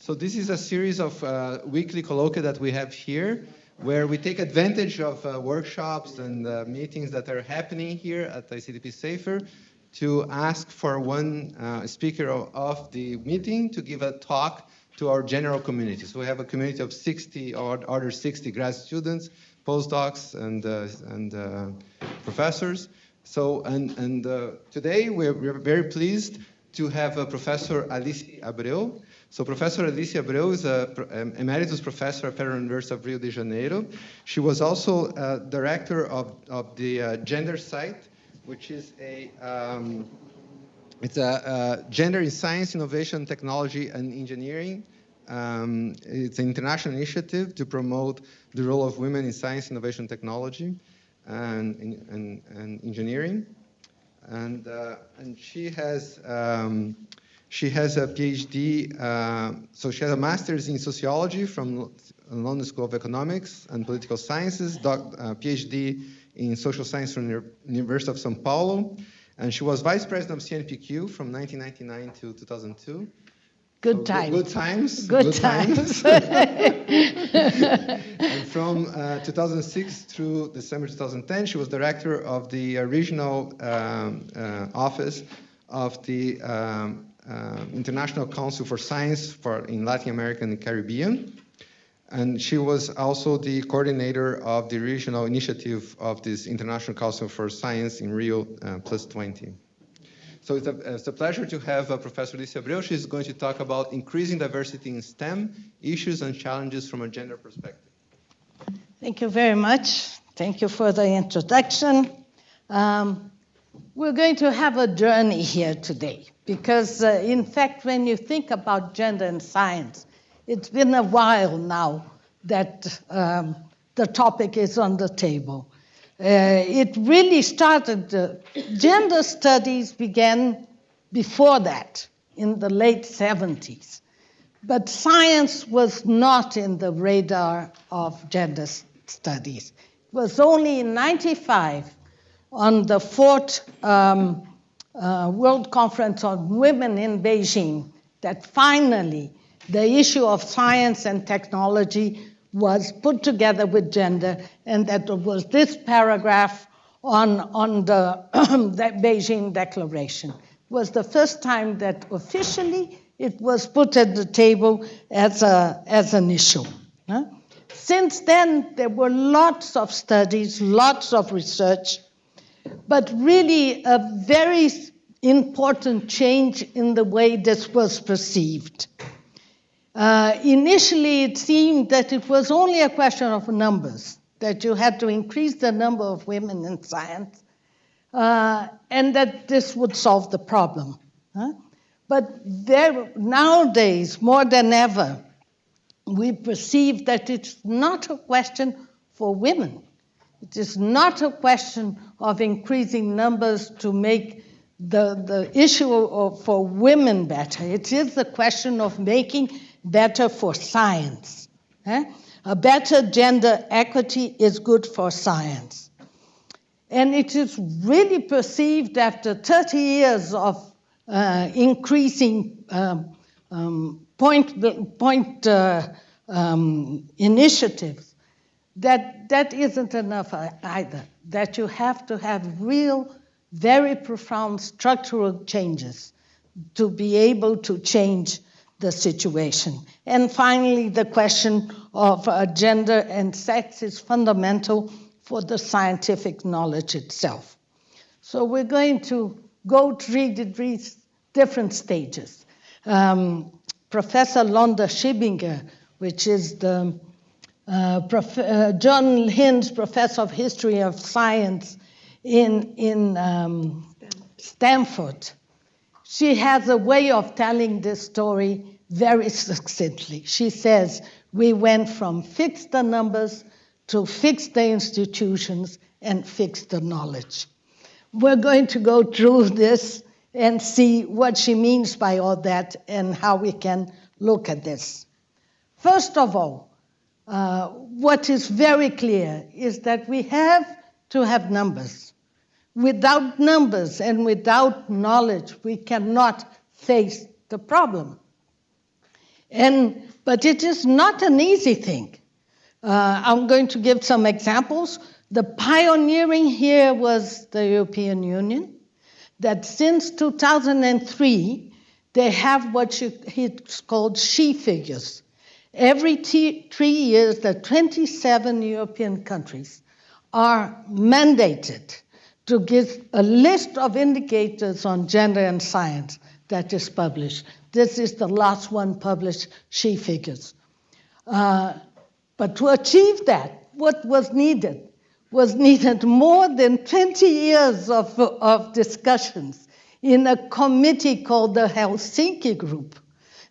So this is a series of weekly colloquia that we have here, where we take advantage of workshops and meetings that are happening here at ICTP-SAIFR to ask for one speaker of the meeting to give a talk to our general community. So we have a community of 60 or other 60 grad students, postdocs, and professors. So today we're very pleased to have Professor Alice Abreu. So Professor Alice Abreu is an emeritus professor at Federal University of Rio de Janeiro. She was also director of the Gender Site, which is it's a gender in science, innovation, technology, and engineering. It's an international initiative to promote the role of women in science, innovation, technology, and engineering. And she has a PhD, so she has a master's in sociology from London School of Economics and Political Sciences, PhD in social science from the University of São Paulo, and she was vice president of CNPq from 1999 to 2002. Good times. Good times. Good times. And from 2006 through December 2010, she was director of the regional office of the International Council for Science in Latin America and the Caribbean. And she was also the coordinator of the regional initiative of this International Council for Science in Rio +20. So it's a pleasure to have Professor Alice Abreu. She's going to talk about increasing diversity in STEM, issues and challenges from a gender perspective. Thank you very much. Thank you for the introduction. We're going to have a journey here today because, in fact, when you think about gender and science, it's been a while now that the topic is on the table. It really started, gender studies began before that, in the late 70s. But science was not in the radar of gender studies. It was only in 95, on the 4th World Conference on Women in Beijing, that finally the issue of science and technology was put together with gender, and that there was this paragraph on the Beijing Declaration. It was the first time that officially it was put at the table as an issue. Since then, there were lots of studies, lots of research, but really a very important change in the way this was perceived. Initially, it seemed that it was only a question of numbers, that you had to increase the number of women in science, and that this would solve the problem. But nowadays, more than ever, we perceive that it's not a question for women. It is not a question of increasing numbers to make the issue for women better. It is the question of making better for science. A better gender equity is good for science. And it is really perceived after 30 years of increasing point initiatives, that isn't enough either, that you have to have real, very profound structural changes to be able to change the situation. And finally, the question of gender and sex is fundamental for the scientific knowledge itself. So we're going to go through these different stages. Professor Londa Schibinger, which is the John Hind's Professor of History of Science in Stanford, she has a way of telling this story very succinctly. She says, we went from fix the numbers to fix the institutions and fix the knowledge. We're going to go through this and see what she means by all that and how we can look at this. First of all, what is very clear is that we have to have numbers. Without numbers and without knowledge, we cannot face the problem. But it is not an easy thing. I'm going to give some examples. The pioneering here was the European Union, that since 2003, they have what it's called SHE figures. Every 3 years, the 27 European countries are mandated to give a list of indicators on gender and science that is published. This is the last one published, SHE figures. But to achieve that, what was needed more than 20 years of discussions in a committee called the Helsinki Group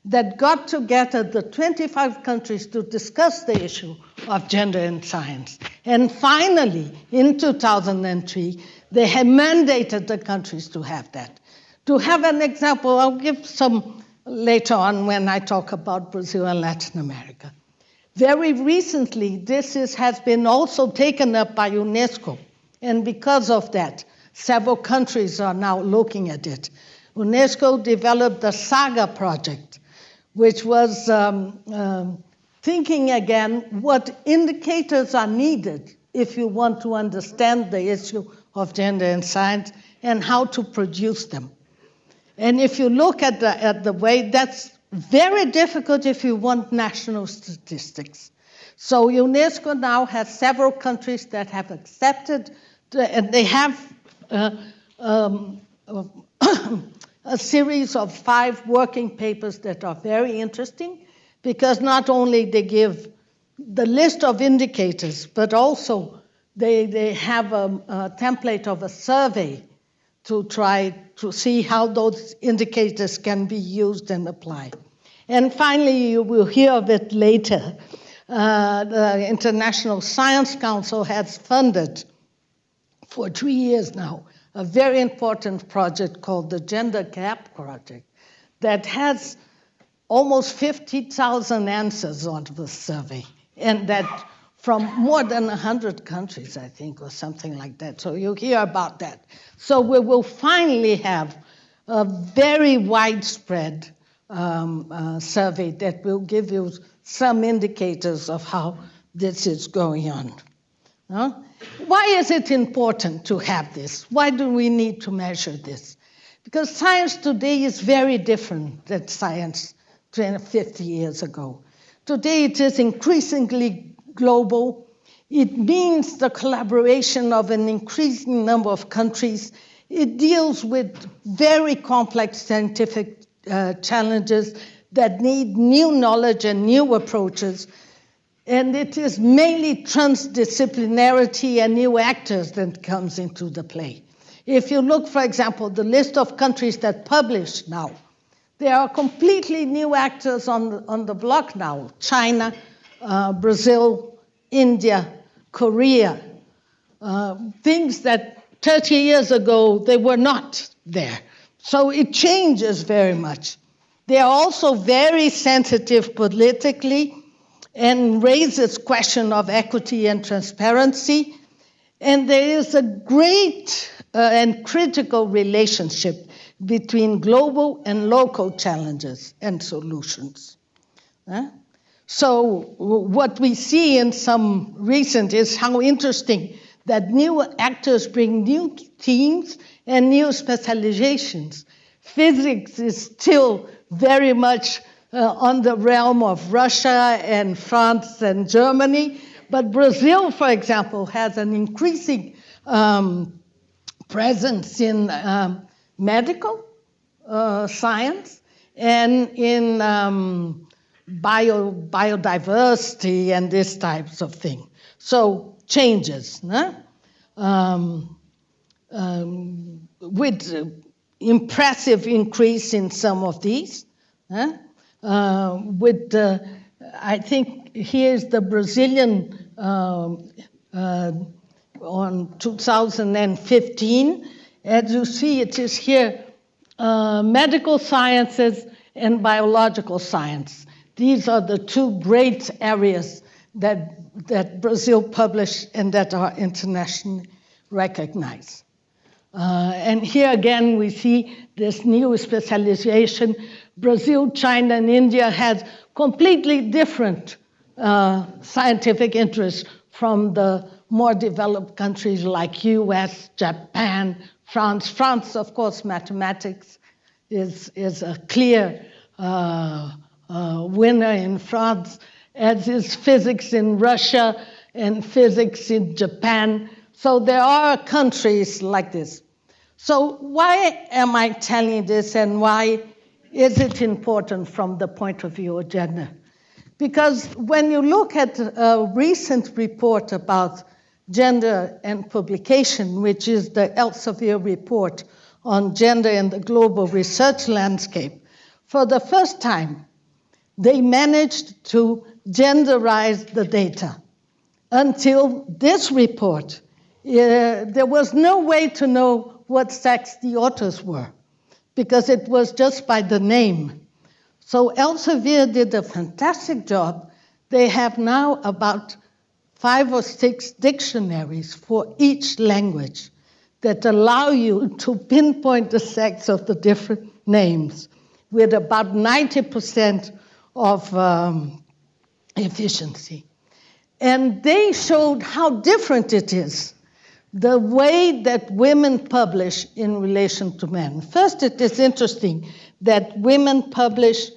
that got together the 25 countries to discuss the issue of gender and science. And finally, in 2003, they had mandated the countries to have that. To have an example, I'll give some later on when I talk about Brazil and Latin America. Very recently, this has been also taken up by UNESCO, and because of that, several countries are now looking at it. UNESCO developed the SAGA project, which was thinking again what indicators are needed if you want to understand the issue of gender and science and how to produce them. And if you look at the way, that's very difficult if you want national statistics. So UNESCO now has several countries that have accepted, and they have a series of 5 working papers that are very interesting, because not only they give the list of indicators, but also they have a template of a survey to try to see how those indicators can be used and applied. And finally, you will hear of it later. The International Science Council has funded for 3 years now a very important project called the Gender Gap Project that has almost 50,000 answers on the survey, and that from more than 100 countries, I think, or something like that. So you'll hear about that. So we will finally have a very widespread survey that will give you some indicators of how this is going on. Why is it important to have this? Why do we need to measure this? Because science today is very different than science 50 years ago. Today it is increasingly global. It means the collaboration of an increasing number of countries. It deals with very complex scientific challenges that need new knowledge and new approaches. And it is mainly transdisciplinarity and new actors that comes into the play. If you look, for example, the list of countries that publish now, there are completely new actors on the block now. China, Brazil, India, Korea, things that 30 years ago, they were not there. So it changes very much. They are also very sensitive politically and raises question of equity and transparency. And there is a great and critical relationship between global and local challenges and solutions. So what we see in some recent is how interesting that new actors bring new themes and new specializations. Physics is still very much on the realm of Russia and France and Germany, but Brazil, for example, has an increasing presence in medical science and in biodiversity and these types of things. So changes, with impressive increase in some of these. I think here's the Brazilian on 2015. As you see, it is here medical sciences and biological science. These are the 2 great areas that Brazil published and that are internationally recognized. And here again we see this new specialization Brazil, China, and India had completely different scientific interests from the more developed countries like US, Japan, France. France, of course, mathematics is a clear winner in France, as is physics in Russia and physics in Japan. So there are countries like this. So why am I telling this, and why is it important from the point of view of gender? Because when you look at a recent report about gender and publication, which is the Elsevier report on gender in the global research landscape, for the first time, they managed to genderize the data. Until this report, there was no way to know what sex the authors were, because it was just by the name. So Elsevier did a fantastic job. They have now about 5 or 6 dictionaries for each language that allow you to pinpoint the sex of the different names with about 90% of efficiency. And they showed how different it is, the way that women publish in relation to men. First, it is interesting that women publish,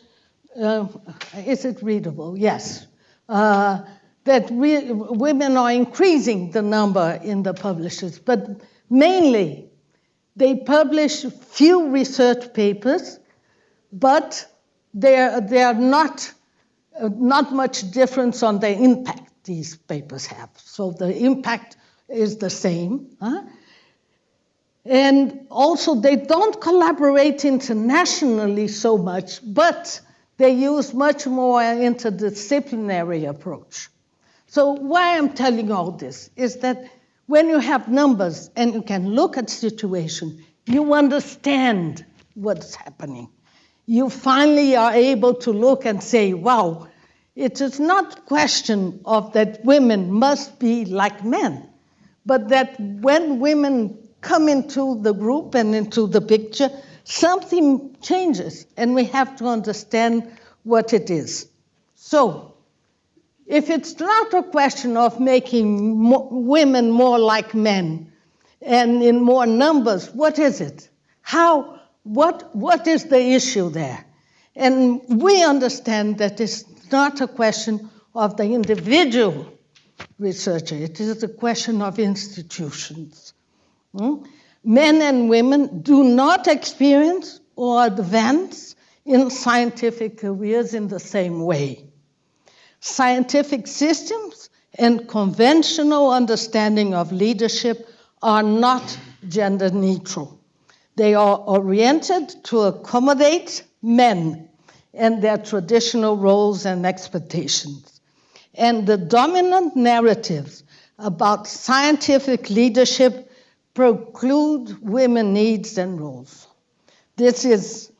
is it readable? Yes. That women are increasing the number in the publishers, but mainly they publish few research papers, but they are not much difference on the impact these papers have. So the impact is the same. And also they don't collaborate internationally so much, but they use much more interdisciplinary approach. So why I'm telling all this is that when you have numbers and you can look at situation, you understand what's happening. You finally are able to look and say, wow, it is not a question of that women must be like men, but that when women come into the group and into the picture, something changes, and we have to understand what it is. So, if it's not a question of making women more like men and in more numbers, what is it? What is the issue there? And we understand that it's not a question of the individual researcher, it is a question of institutions. Men and women do not experience or advance in scientific careers in the same way. Scientific systems and conventional understanding of leadership are not gender neutral. They are oriented to accommodate men and their traditional roles and expectations. And the dominant narratives about scientific leadership preclude women's needs and roles. This is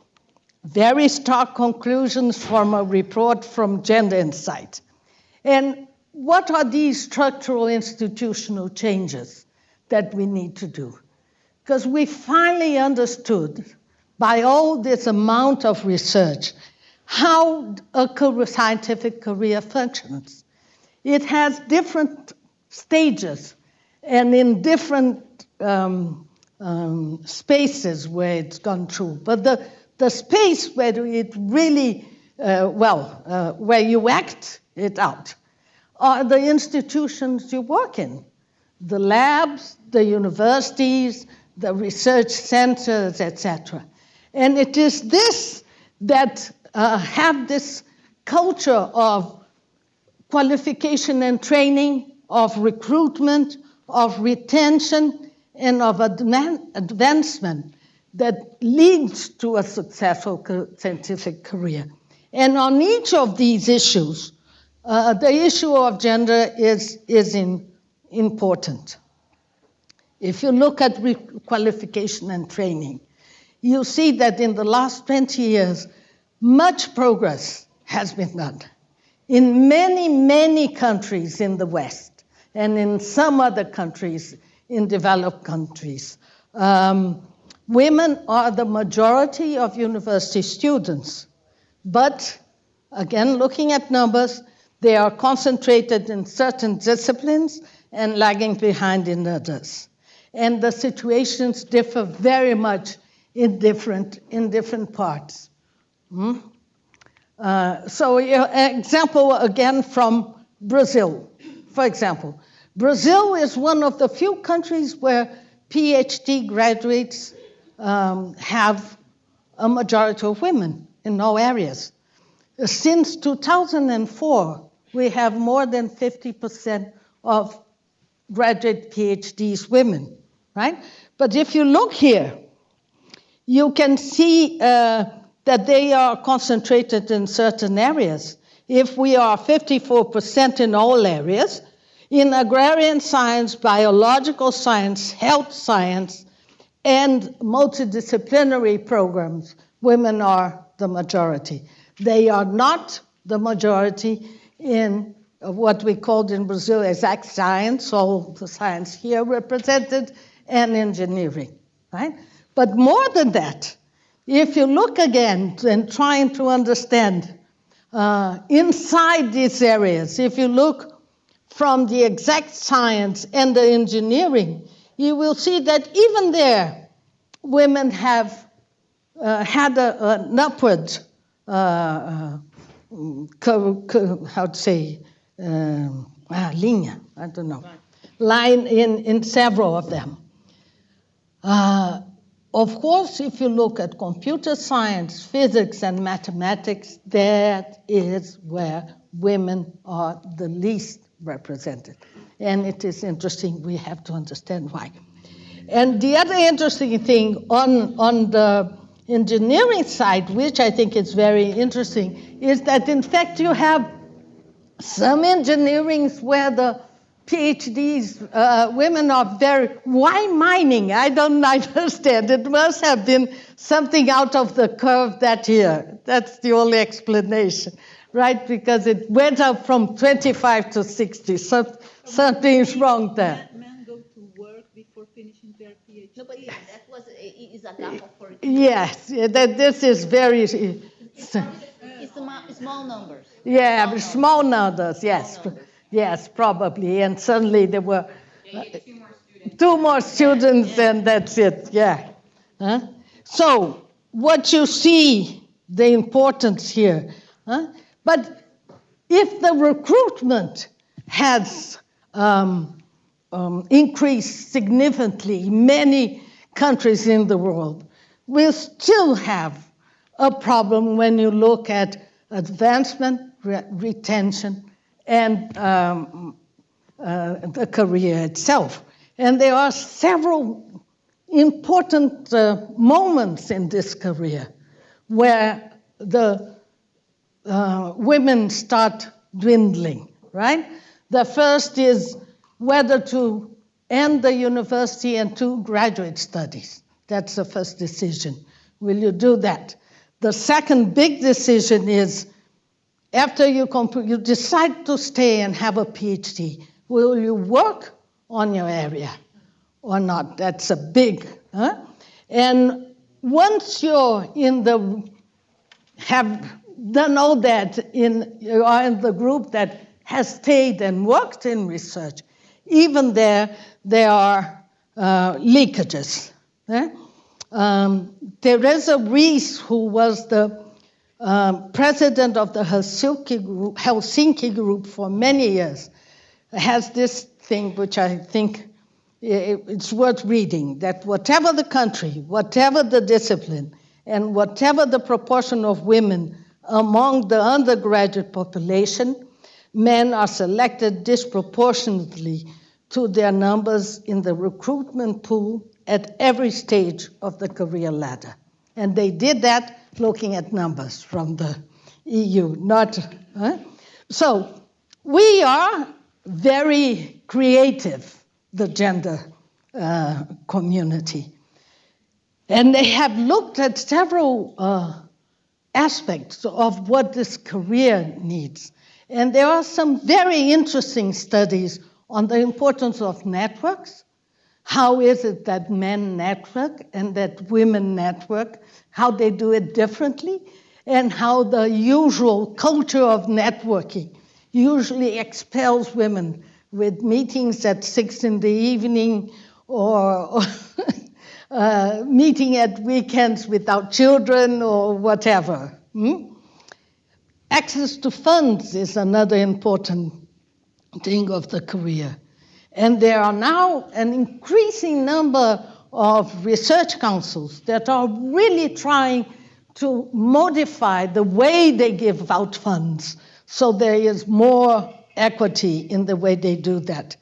very stark conclusions from a report from Gender Insight. And what are these structural institutional changes that we need to do? Because we finally understood by all this amount of research how a scientific career functions. It has different stages and in different spaces where it's gone through. But the space where it really, where you act it out are the institutions you work in, the labs, the universities, the research centers, etc. And it is this that have this culture of qualification and training, of recruitment, of retention, and of advancement that leads to a successful scientific career. And on each of these issues, the issue of gender is important. If you look at qualification and training, you see that in the last 20 years, much progress has been done. In many, many countries in the West, and in some other countries, in developed countries. Women are the majority of university students, but again, looking at numbers, they are concentrated in certain disciplines and lagging behind in others. And the situations differ very much in different parts. So an example again from Brazil. For example, Brazil is one of the few countries where PhD graduates have a majority of women in all areas. Since 2004, we have more than 50% of graduate PhDs women, right? But if you look here, you can see that they are concentrated in certain areas. If we are 54% in all areas, in agrarian science, biological science, health science, and multidisciplinary programs, women are the majority. They are not the majority in what we called in Brazil exact science, all the science here represented, and engineering, right? But more than that, if you look again and trying to understand inside these areas, if you look from the exact science and the engineering, you will see that even there, women have had an upward, how to say, linha, I don't know, line in several of them. Of course, if you look at computer science, physics, and mathematics, that is where women are the least represented. And it is interesting, we have to understand why. And the other interesting thing on the engineering side, which I think is very interesting, is that in fact you have some engineerings where the PhDs, women are very, why mining? I don't understand. It must have been something out of the curve that year. That's the only explanation, right? Because it went up from 25 to 60. So something's wrong there. Men go to work before finishing their PhD. No, but that is a gap of 40. Yes, this is very... It's small numbers. Yeah, small numbers, yes. Small numbers. Yes, probably. And suddenly there were two more students and that's it, yeah. Huh? So what you see, the importance here. Huh? But if the recruitment has increased significantly in many countries in the world, we still have a problem when you look at advancement, retention, and the career itself. And there are several important moments in this career where the women start dwindling, right? The first is whether to end the university and to graduate studies. That's the first decision. Will you do that? The second big decision is after you decide to stay and have a PhD, will you work on your area or not? That's a big, And once you're have done all that, you are in the group that has stayed and worked in research, even there are leakages. Teresa Rees, who was the president of the Helsinki group for many years, has this thing which I think it's worth reading, that whatever the country, whatever the discipline, and whatever the proportion of women among the undergraduate population, men are selected disproportionately to their numbers in the recruitment pool at every stage of the career ladder. And they did that looking at numbers from the EU, not... So we are very creative, the gender community. And they have looked at several aspects of what this career needs. And there are some very interesting studies on the importance of networks, How is it that men network and that women network, how they do it differently, and how the usual culture of networking usually expels women with meetings at 6 in the evening or meeting at weekends without children or whatever. Access to funds is another important thing of the career. And there are now an increasing number of research councils that are really trying to modify the way they give out funds so there is more equity in the way they do that.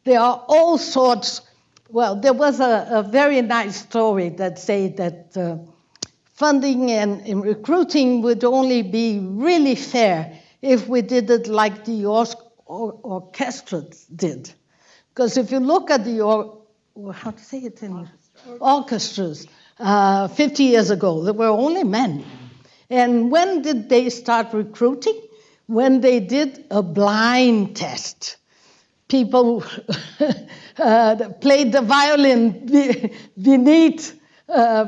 There are all sorts. Well, there was a very nice story that said that funding and recruiting would only be really fair if we did it like the orchestras did. Because if you look at the, how to say it in orchestras, 50 years ago, there were only men. And when did they start recruiting? When they did a blind test. People played the violin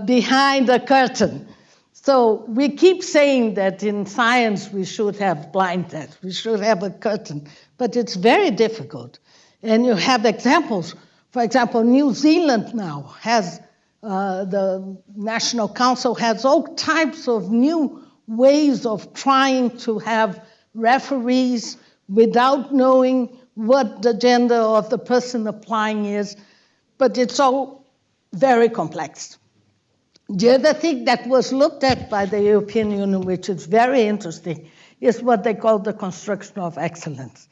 behind a curtain. So we keep saying that in science we should have blind tests, we should have a curtain, but it's very difficult. And you have examples. For example, New Zealand now has, the National Council has all types of new ways of trying to have referees without knowing what the gender of the person applying is, but it's all very complex. The other thing that was looked at by the European Union, which is very interesting, is what they call the construction of excellence.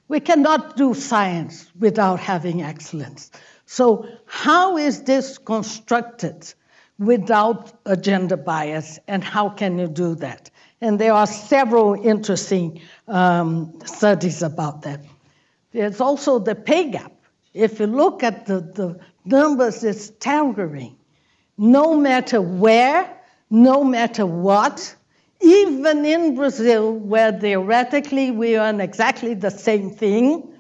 We cannot do science without having excellence. So how is this constructed without a gender bias, and how can you do that? And there are several interesting studies about that. There's also the pay gap. If you look at the numbers, it's staggering. No matter where, no matter what, even in Brazil, where theoretically we earn exactly the same thing,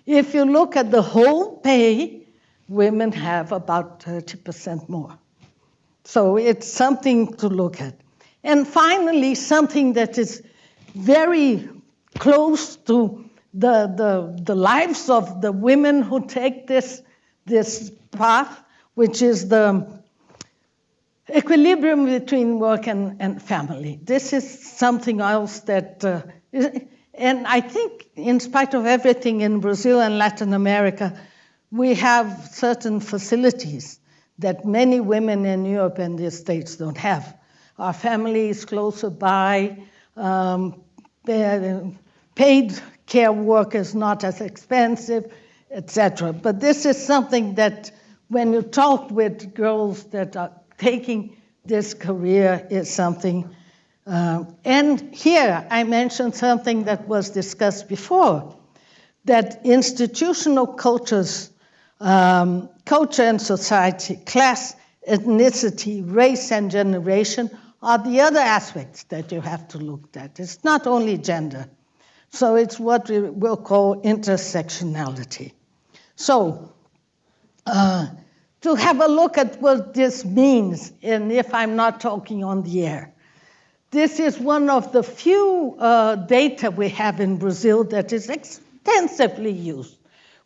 if you look at the whole pay, women have about 30% more. So it's something to look at. And finally, something that is very close to the lives of the women who take this path, which is the equilibrium between work and family. This is something else that, and I think in spite of everything in Brazil and Latin America, we have certain facilities that many women in Europe and the States don't have. Our family is closer by, paid care work is not as expensive, etc. But this is something that when you talk with girls that are taking this career is something. And here I mentioned something that was discussed before, that institutional cultures, culture and society, class, ethnicity, race, and generation are the other aspects that you have to look at. It's not only gender. So it's what we will call intersectionality. So to have a look at what this means, and if I'm not talking on the air, this is one of the few data we have in Brazil that is extensively used,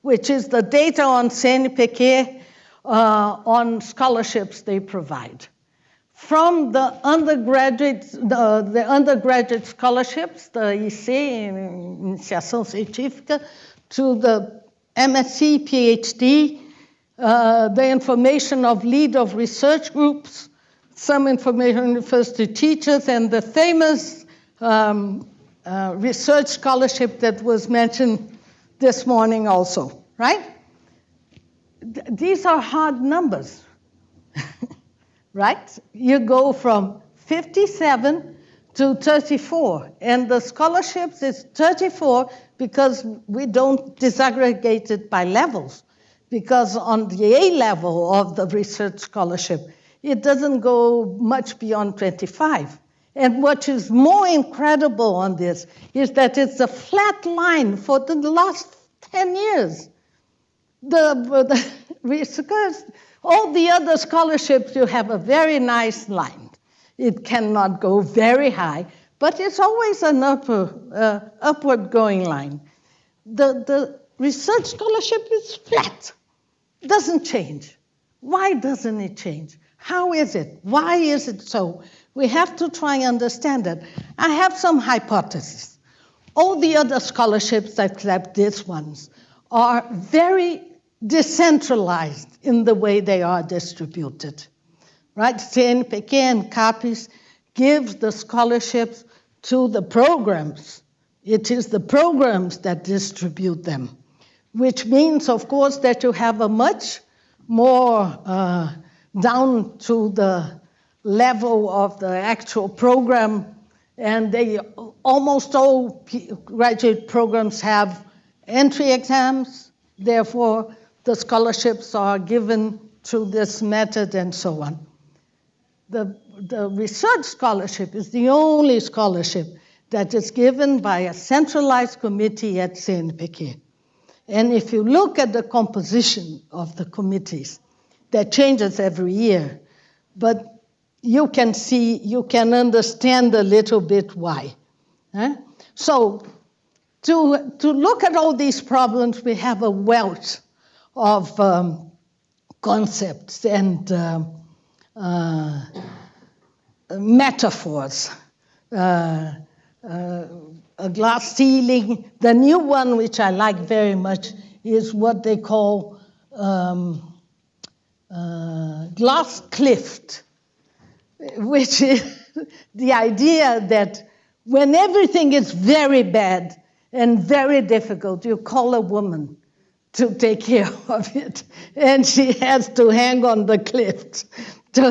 which is the data on CNPq, on scholarships they provide. From the undergraduate, the undergraduate scholarships, the IC, Iniciação Científica, to the MSc, PhD, the information of lead of research groups, some information refers to teachers, and the famous research scholarship that was mentioned this morning also, right? These are hard numbers, right? You go from 57 to 34, and the scholarships is 34 because we don't disaggregate it by levels, because on the A level of the research scholarship, it doesn't go much beyond 25. And what is more incredible on this is that it's a flat line for the last 10 years. The because all the other scholarships, you have a very nice line. It cannot go very high, but it's always an upward going line. The research scholarship is flat, doesn't change. Why doesn't it change? How is it? Why is it so? We have to try and understand it. I have some hypotheses. All the other scholarships, except these ones, are very decentralized in the way they are distributed. Right? CNPq and CAPES gives the scholarships to the programs. It is the programs that distribute them, which means, of course, that you have a much more down to the level of the actual program, and almost all graduate programs have entry exams, therefore the scholarships are given through this method and so on. The research scholarship is the only scholarship that is given by a centralized committee at CNPq. And if you look at the composition of the committees, that changes every year, but you can see, you can understand a little bit why. So to look at all these problems, we have a wealth of concepts and metaphors. A glass ceiling. The new one, which I like very much, is what they call glass cliff, which is the idea that when everything is very bad and very difficult, you call a woman to take care of it, and she has to hang on the cliff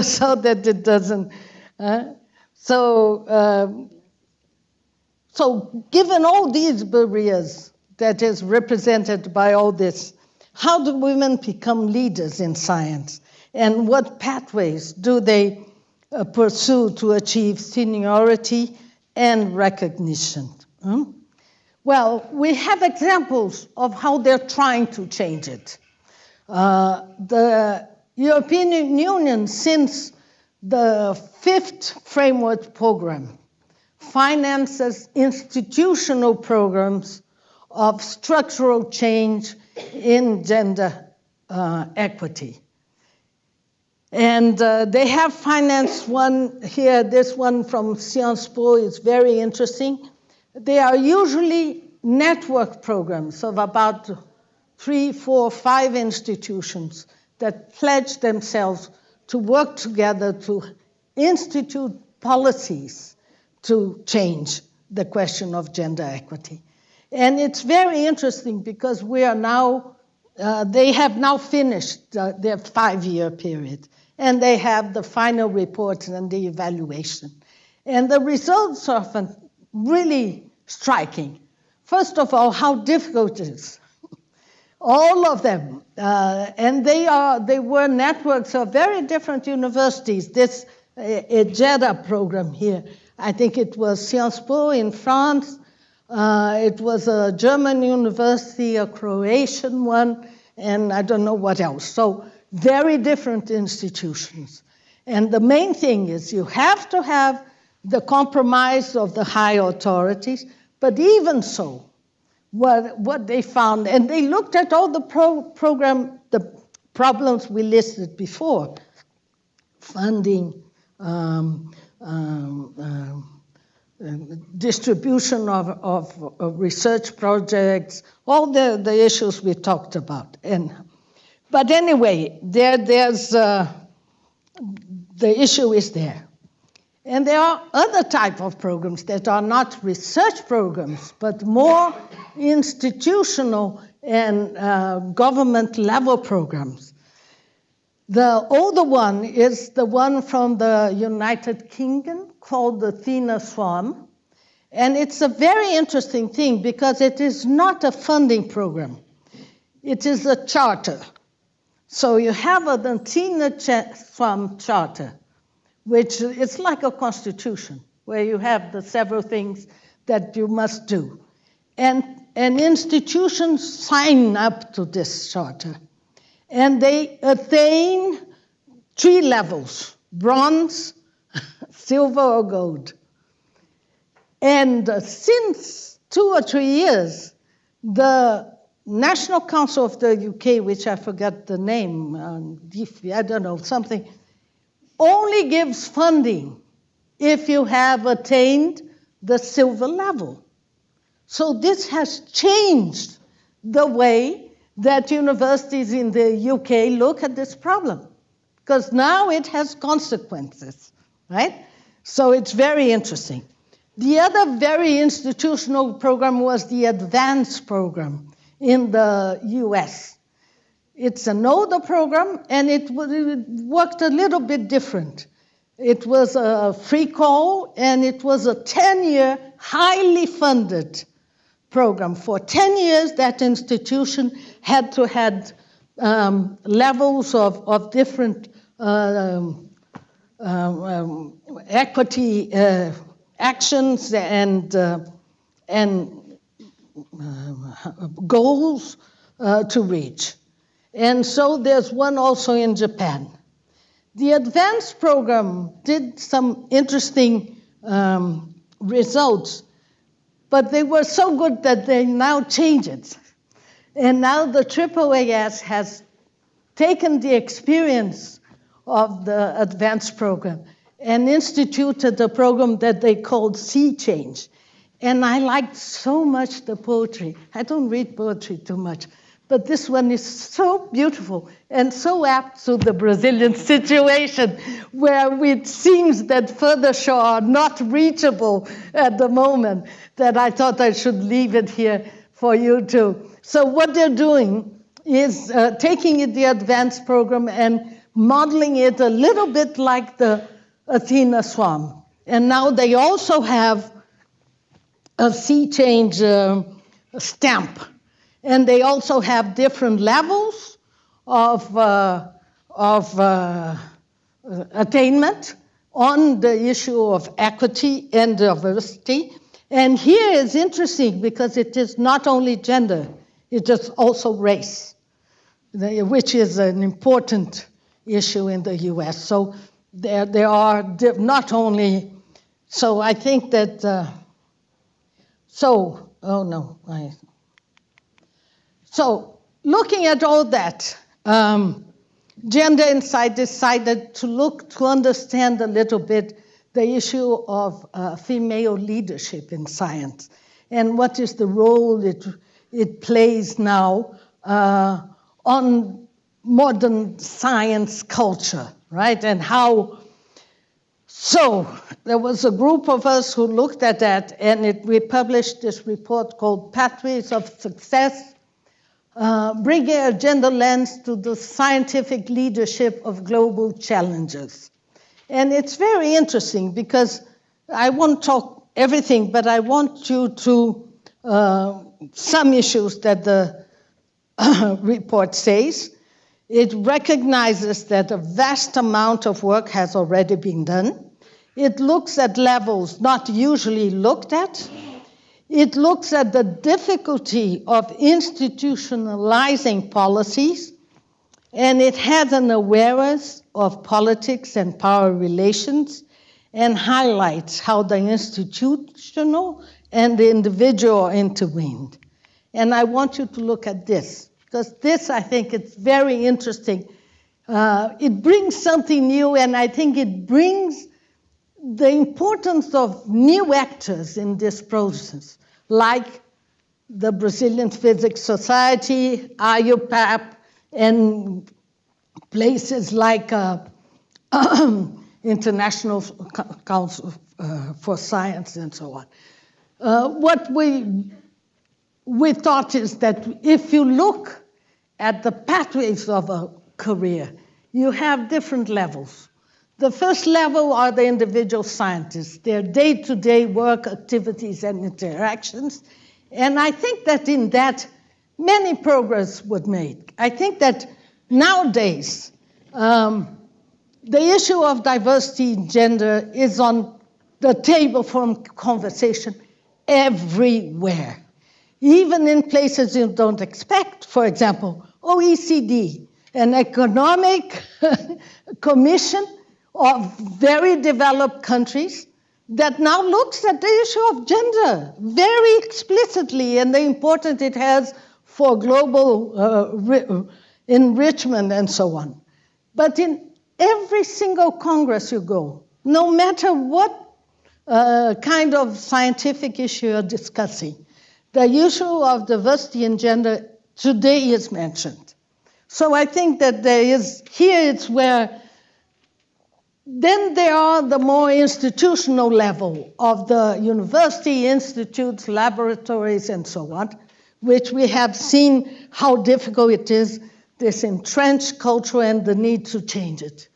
so that it doesn't. So given all these barriers that is represented by all this, how do women become leaders in science? And what pathways do they pursue to achieve seniority and recognition? Well, we have examples of how they're trying to change it. The European Union, since the 5th framework program, finances institutional programs of structural change in gender equity. And they have financed one here, this one from Sciences Po is very interesting. They are usually network programs of about 3, 4, 5 institutions that pledge themselves to work together to institute policies to change the question of gender equity. And it's very interesting because we are now, they have now finished their 5-year period, and they have the final report and the evaluation. And the results are really striking. First of all, how difficult it is. All of them, and they were networks of very different universities. This EGEDA program here, I think it was Sciences Po in France, it was a German university, a Croatian one, and I don't know what else. So very different institutions. And the main thing is you have to have the compromise of the high authorities, but even so, what they found, and they looked at all the the problems we listed before, funding, distribution of research projects, all the issues we talked about. But anyway, there's the issue is there. And there are other type of programs that are not research programs, but more institutional and government level programs. The older one is the one from the United Kingdom called the Athena Swarm. And it's a very interesting thing because it is not a funding program. It is a charter. So you have an Athena Swarm charter, which is like a constitution, where you have the several things that you must do. And institutions sign up to this charter. And they attain 3 levels: bronze, silver, or gold. And since 2 or 3 years, the National Council of the UK, which I forgot the name, I don't know, something, only gives funding if you have attained the silver level. So this has changed the way that universities in the UK look at this problem, because now it has consequences, right? So it's very interesting. The other very institutional program was the advanced program in the US. It's an older program, and it worked a little bit different. It was a free call, and it was a 10-year, highly funded program. For 10 years, that institution had to have levels of different equity actions and goals to reach. And so there's one also in Japan. The advanced program did some interesting results, but they were so good that they now change it. And now the AAAS has taken the experience of the advanced program and instituted a program that they called Sea Change. And I liked so much the poetry. I don't read poetry too much, but this one is so beautiful and so apt to the Brazilian situation, where it seems that further shore are not reachable at the moment, that I thought I should leave it here for you too. So what they're doing is taking the advanced program and modeling it a little bit like the Athena Swarm. And now they also have a Sea Change stamp. And they also have different levels of attainment on the issue of equity and diversity. And here is interesting because it is not only gender, it is also race, which is an important issue in the US. So there are not only, so I think that, so looking at all that, Gender Insight decided to understand a little bit the issue of female leadership in science and what is the role it plays now on modern science culture, right? And how, so there was a group of us who looked at that, and we published this report called Pathways of Success, bringing a gender lens to the scientific leadership of global challenges. And it's very interesting because I won't talk everything, but I want you to, some issues that the report says. It recognizes that a vast amount of work has already been done. It looks at levels not usually looked at. It looks at the difficulty of institutionalizing policies, and it has an awareness of politics and power relations, and highlights how the institutional and the individual are intertwined. And I want you to look at this, because this, I think, it's very interesting. It brings something new, and I think it brings the importance of new actors in this process, like the Brazilian Physics Society, IUPAP, and places like International Council for Science and so on. What we thought is that if you look at the pathways of a career, you have different levels. The first level are the individual scientists, their day-to-day work, activities, and interactions. And I think that in that, many progress was made. I think that nowadays, the issue of diversity in gender is on the table for conversation everywhere. Even in places you don't expect, for example, OECD an economic commission of very developed countries that now looks at the issue of gender very explicitly and the importance it has for global enrichment and so on. But in every single Congress you go, no matter what kind of scientific issue you're discussing, the issue of diversity and gender today is mentioned. So I think that here it's where, then there are the more institutional level of the university, institutes, laboratories, and so on, which we have seen how difficult it is, this entrenched culture and the need to change it.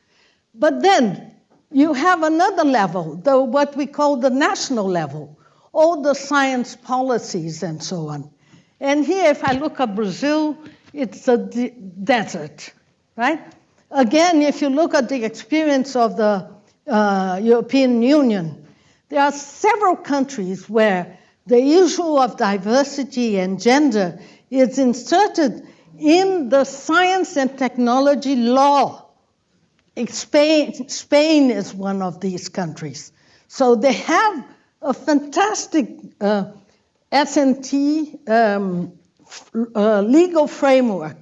But then you have another level, what we call the national level, all the science policies and so on. And here, if I look at Brazil, it's a desert, right? Again, if you look at the experience of the European Union, there are several countries where the issue of diversity and gender is inserted in the science and technology law. Spain is one of these countries. So they have a fantastic S&T legal framework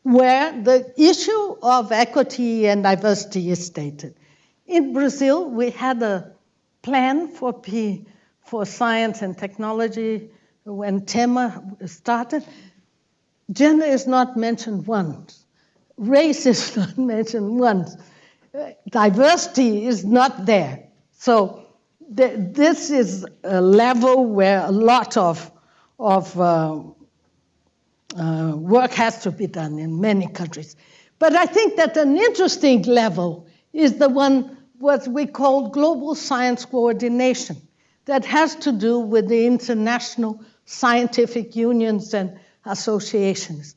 where the issue of equity and diversity is stated. In Brazil, we had a plan for science and technology when TEMA started. Gender is not mentioned once. Race is not mentioned once. Diversity is not there. So this is a level where a lot of work has to be done in many countries. But I think that an interesting level is the one what we call global science coordination that has to do with the international scientific unions and associations,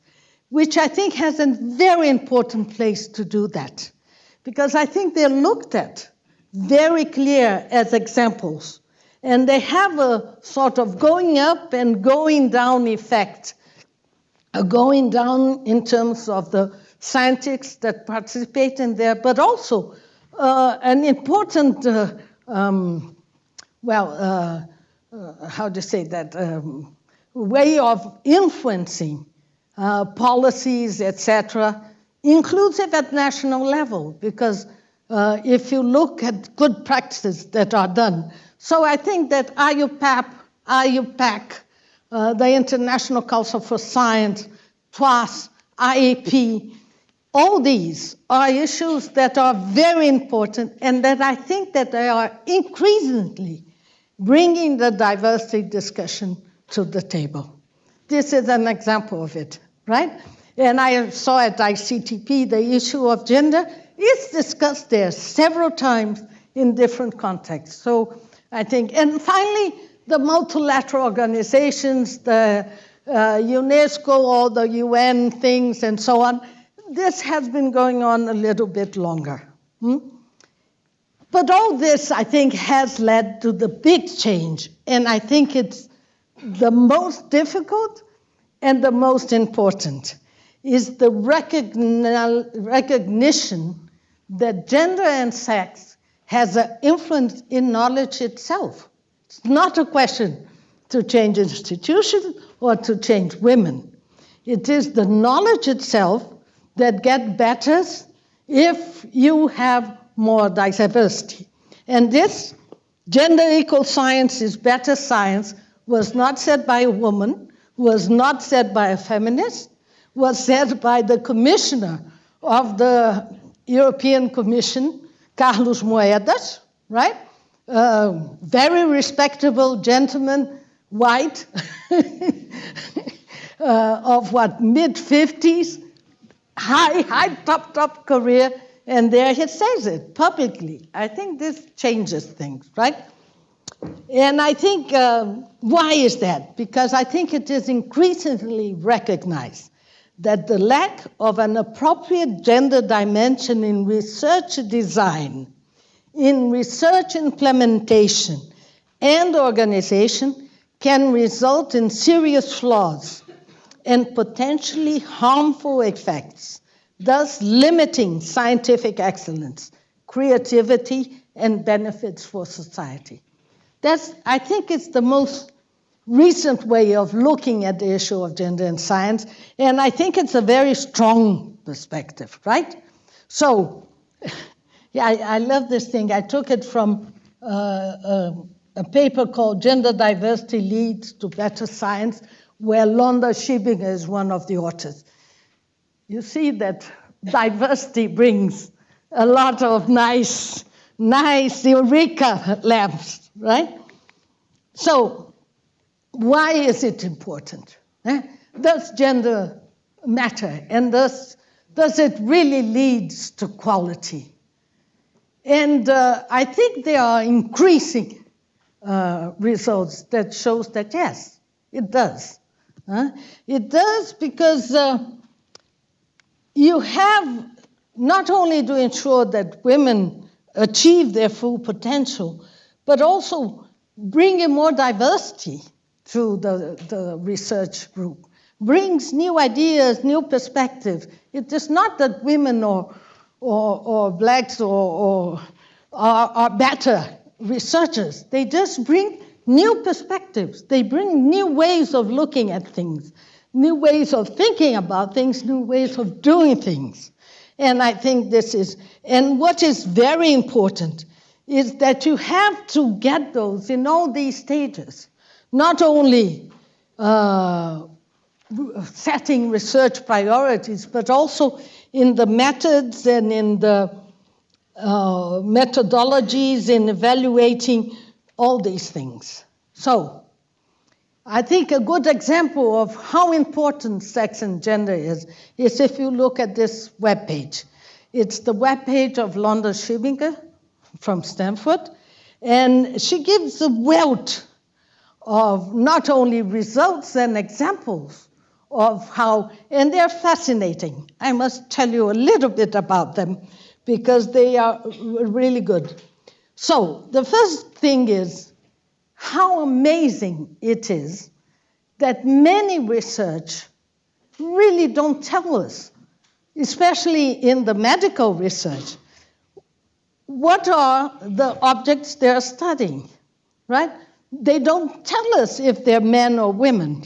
which I think has a very important place to do that. Because I think they're looked at very clear as examples. And they have a sort of going up and going down effect. Going down in terms of the scientists that participate in there, but also an important, how to say that, way of influencing policies, etc., inclusive at national level, because if you look at good practices that are done. So I think that IUPAC, the International Council for Science, TWAS, IAP, all these are issues that are very important and that I think that they are increasingly bringing the diversity discussion to the table. This is an example of it, right? And I saw at ICTP the issue of gender is discussed there several times in different contexts. So I think, and finally, the multilateral organizations, the UNESCO, all the UN things and so on, this has been going on a little bit longer. But all this, I think, has led to the big change. And I think it's the most difficult and the most important is the recognition that gender and sex has an influence in knowledge itself. It's not a question to change institutions or to change women. It is the knowledge itself that gets better if you have more diversity. And this gender equal science is better science was not said by a woman, was not said by a feminist, was said by the commissioner of the European Commission, Carlos Moedas, right? Very respectable gentleman, white, of what, mid-50s, high top career, and there he says it publicly. I think this changes things, right? And I think, why is that? Because I think it is increasingly recognized that the lack of an appropriate gender dimension in research design, in research implementation, and organization can result in serious flaws and potentially harmful effects, thus limiting scientific excellence, creativity, and benefits for society. I think it's the most recent way of looking at the issue of gender in science, and I think it's a very strong perspective, right? So, yeah, I love this thing. I took it from a paper called Gender Diversity Leads to Better Science, where Londa Schibinger is one of the authors. You see that diversity brings a lot of nice eureka lamps, right? So, why is it important? Does gender matter? And does it really lead to quality? And I think there are increasing results that shows that yes, it does. It does because you have not only to ensure that women achieve their full potential, but also bring in more diversity through the research group. Brings new ideas, new perspectives. It is not that women or blacks are better researchers. They just bring new perspectives. They bring new ways of looking at things, new ways of thinking about things, new ways of doing things. And I think this is, and what is very important is that you have to get those in all these stages, not only setting research priorities, but also in the methods and in the methodologies in evaluating all these things. So, I think a good example of how important sex and gender is if you look at this webpage. It's the webpage of Londa Schibinger from Stanford, and she gives a wealth of not only results and examples of how, and they're fascinating. I must tell you a little bit about them because they are really good. So the first thing is how amazing it is that many research really don't tell us, especially in the medical research, what are the objects they're studying, right? They don't tell us if they're men or women,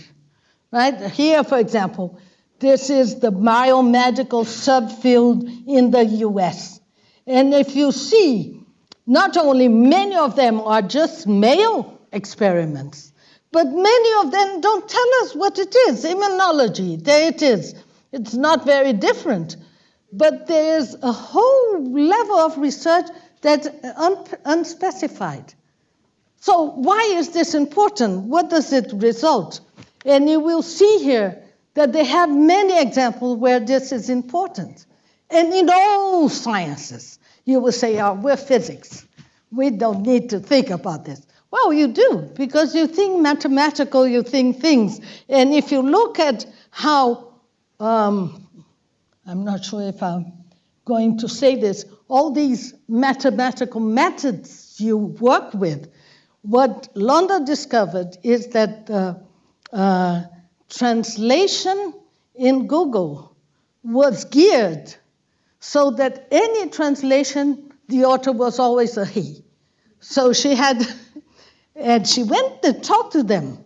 right? Here, for example, this is the biomedical subfield in the US. And if you see, not only many of them are just male experiments, but many of them don't tell us what it is. Immunology, there it is. It's not very different. But there's a whole level of research that's unspecified. So why is this important? What does it result? And you will see here that they have many examples where this is important. And in all sciences, you will say, oh, we're physics. We don't need to think about this. Well, you do, because you think mathematical, you think things. And if you look at how, I'm not sure if I'm going to say this, all these mathematical methods you work with, what Londa discovered is that translation in Google was geared so that any translation, the author was always a he. So she had, and she went to talk to them,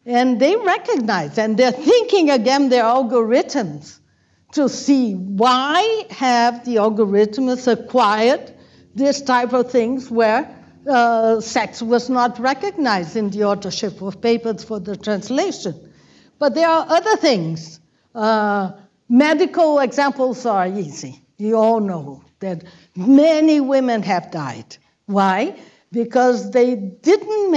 and they recognized, and they're thinking again their algorithms to see why have the algorithms acquired this type of things where sex was not recognized in the authorship of papers for the translation. But there are other things. Medical examples are easy. You all know that many women have died. Why? Because they didn't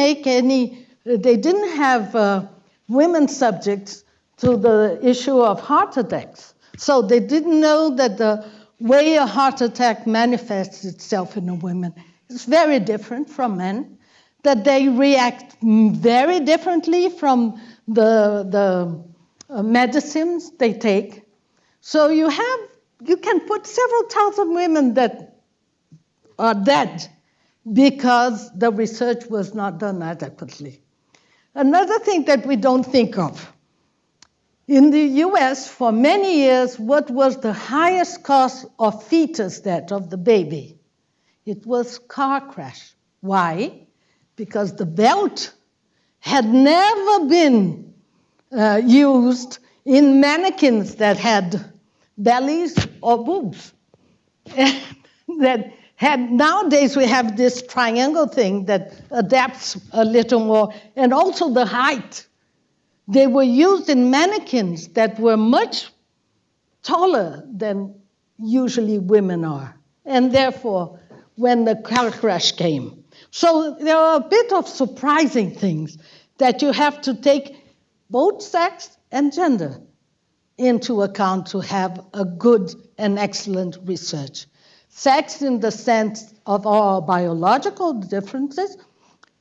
have women subjects to the issue of heart attacks. So they didn't know that the way a heart attack manifests itself in a woman is very different from men, that they react very differently from the medicines they take. So you can put several thousand women that are dead because the research was not done adequately. Another thing that we don't think of, In the US, for many years, what was the highest cause of fetus death of the baby? It was car crash. Why? Because the belt had never been used in mannequins that had bellies or boobs. Nowadays we have this triangle thing that adapts a little more, and also the height. They were used in mannequins that were much taller than usually women are, and therefore when the car crash came. So there are a bit of surprising things that you have to take both sex and gender into account to have a good and excellent research. Sex in the sense of our biological differences,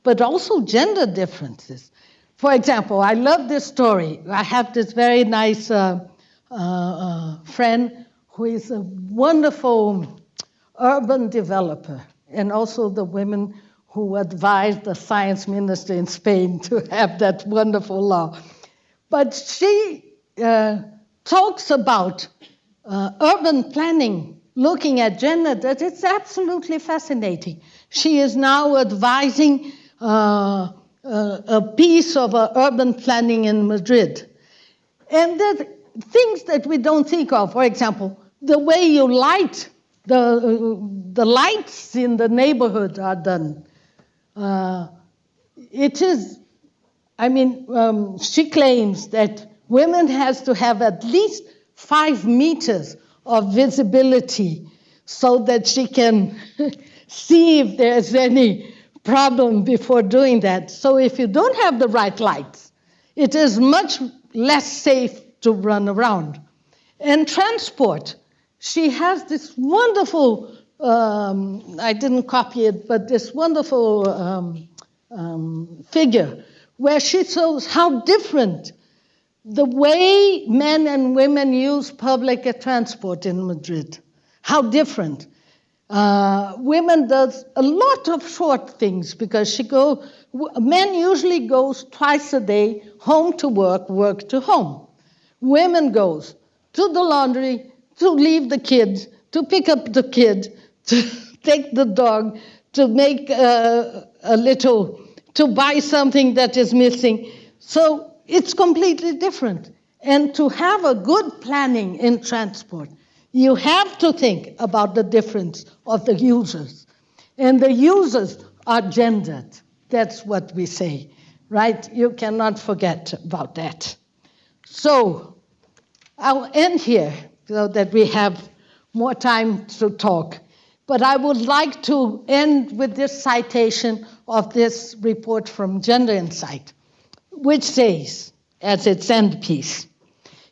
but also gender differences. For example, I love this story. I have this very nice friend who is a wonderful urban developer, and also the women who advised the science minister in Spain to have that wonderful law. But she talks about urban planning, looking at gender, that it's absolutely fascinating. She is now advising a piece of urban planning in Madrid. And there's things that we don't think of. For example, the way you light, the lights in the neighborhood are done. She claims that women has to have at least 5 meters of visibility so that she can see if there's any problem before doing that. So if you don't have the right lights, it is much less safe to run around. And transport, she has this wonderful, I didn't copy it, but this wonderful figure where she shows how different the way men and women use public transport in Madrid, how different. Women does a lot of short things because men usually goes twice a day, home to work, work to home. Women goes to the laundry, to leave the kids, to pick up the kid, to take the dog, to make to buy something that is missing. So it's completely different. And to have a good planning in transport, you have to think about the difference of the users. And the users are gendered. That's what we say, right? You cannot forget about that. So I'll end here so that we have more time to talk. But I would like to end with this citation of this report from Gender Insight, which says, as its end piece,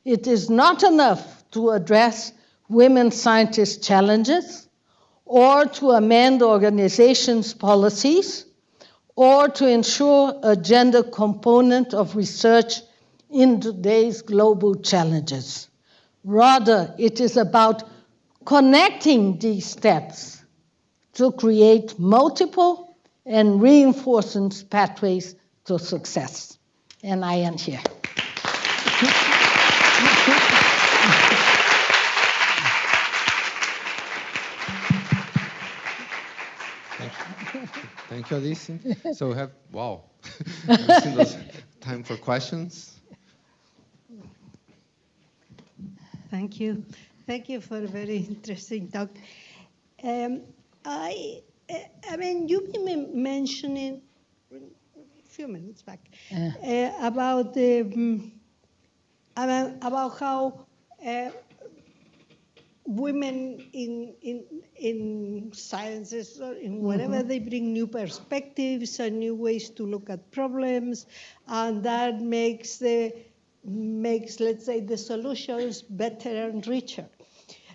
it is not enough to address women scientists' challenges, or to amend organizations' policies, or to ensure a gender component of research in today's global challenges. Rather, it is about connecting these steps to create multiple and reinforcing pathways to success. And I end here. Thank you, Alice. So we have, wow, time for questions. Thank you. Thank you for a very interesting talk. You've been mentioning a few minutes back about how women in sciences or in whatever, they bring new perspectives and new ways to look at problems, and that makes let's say the solutions better and richer.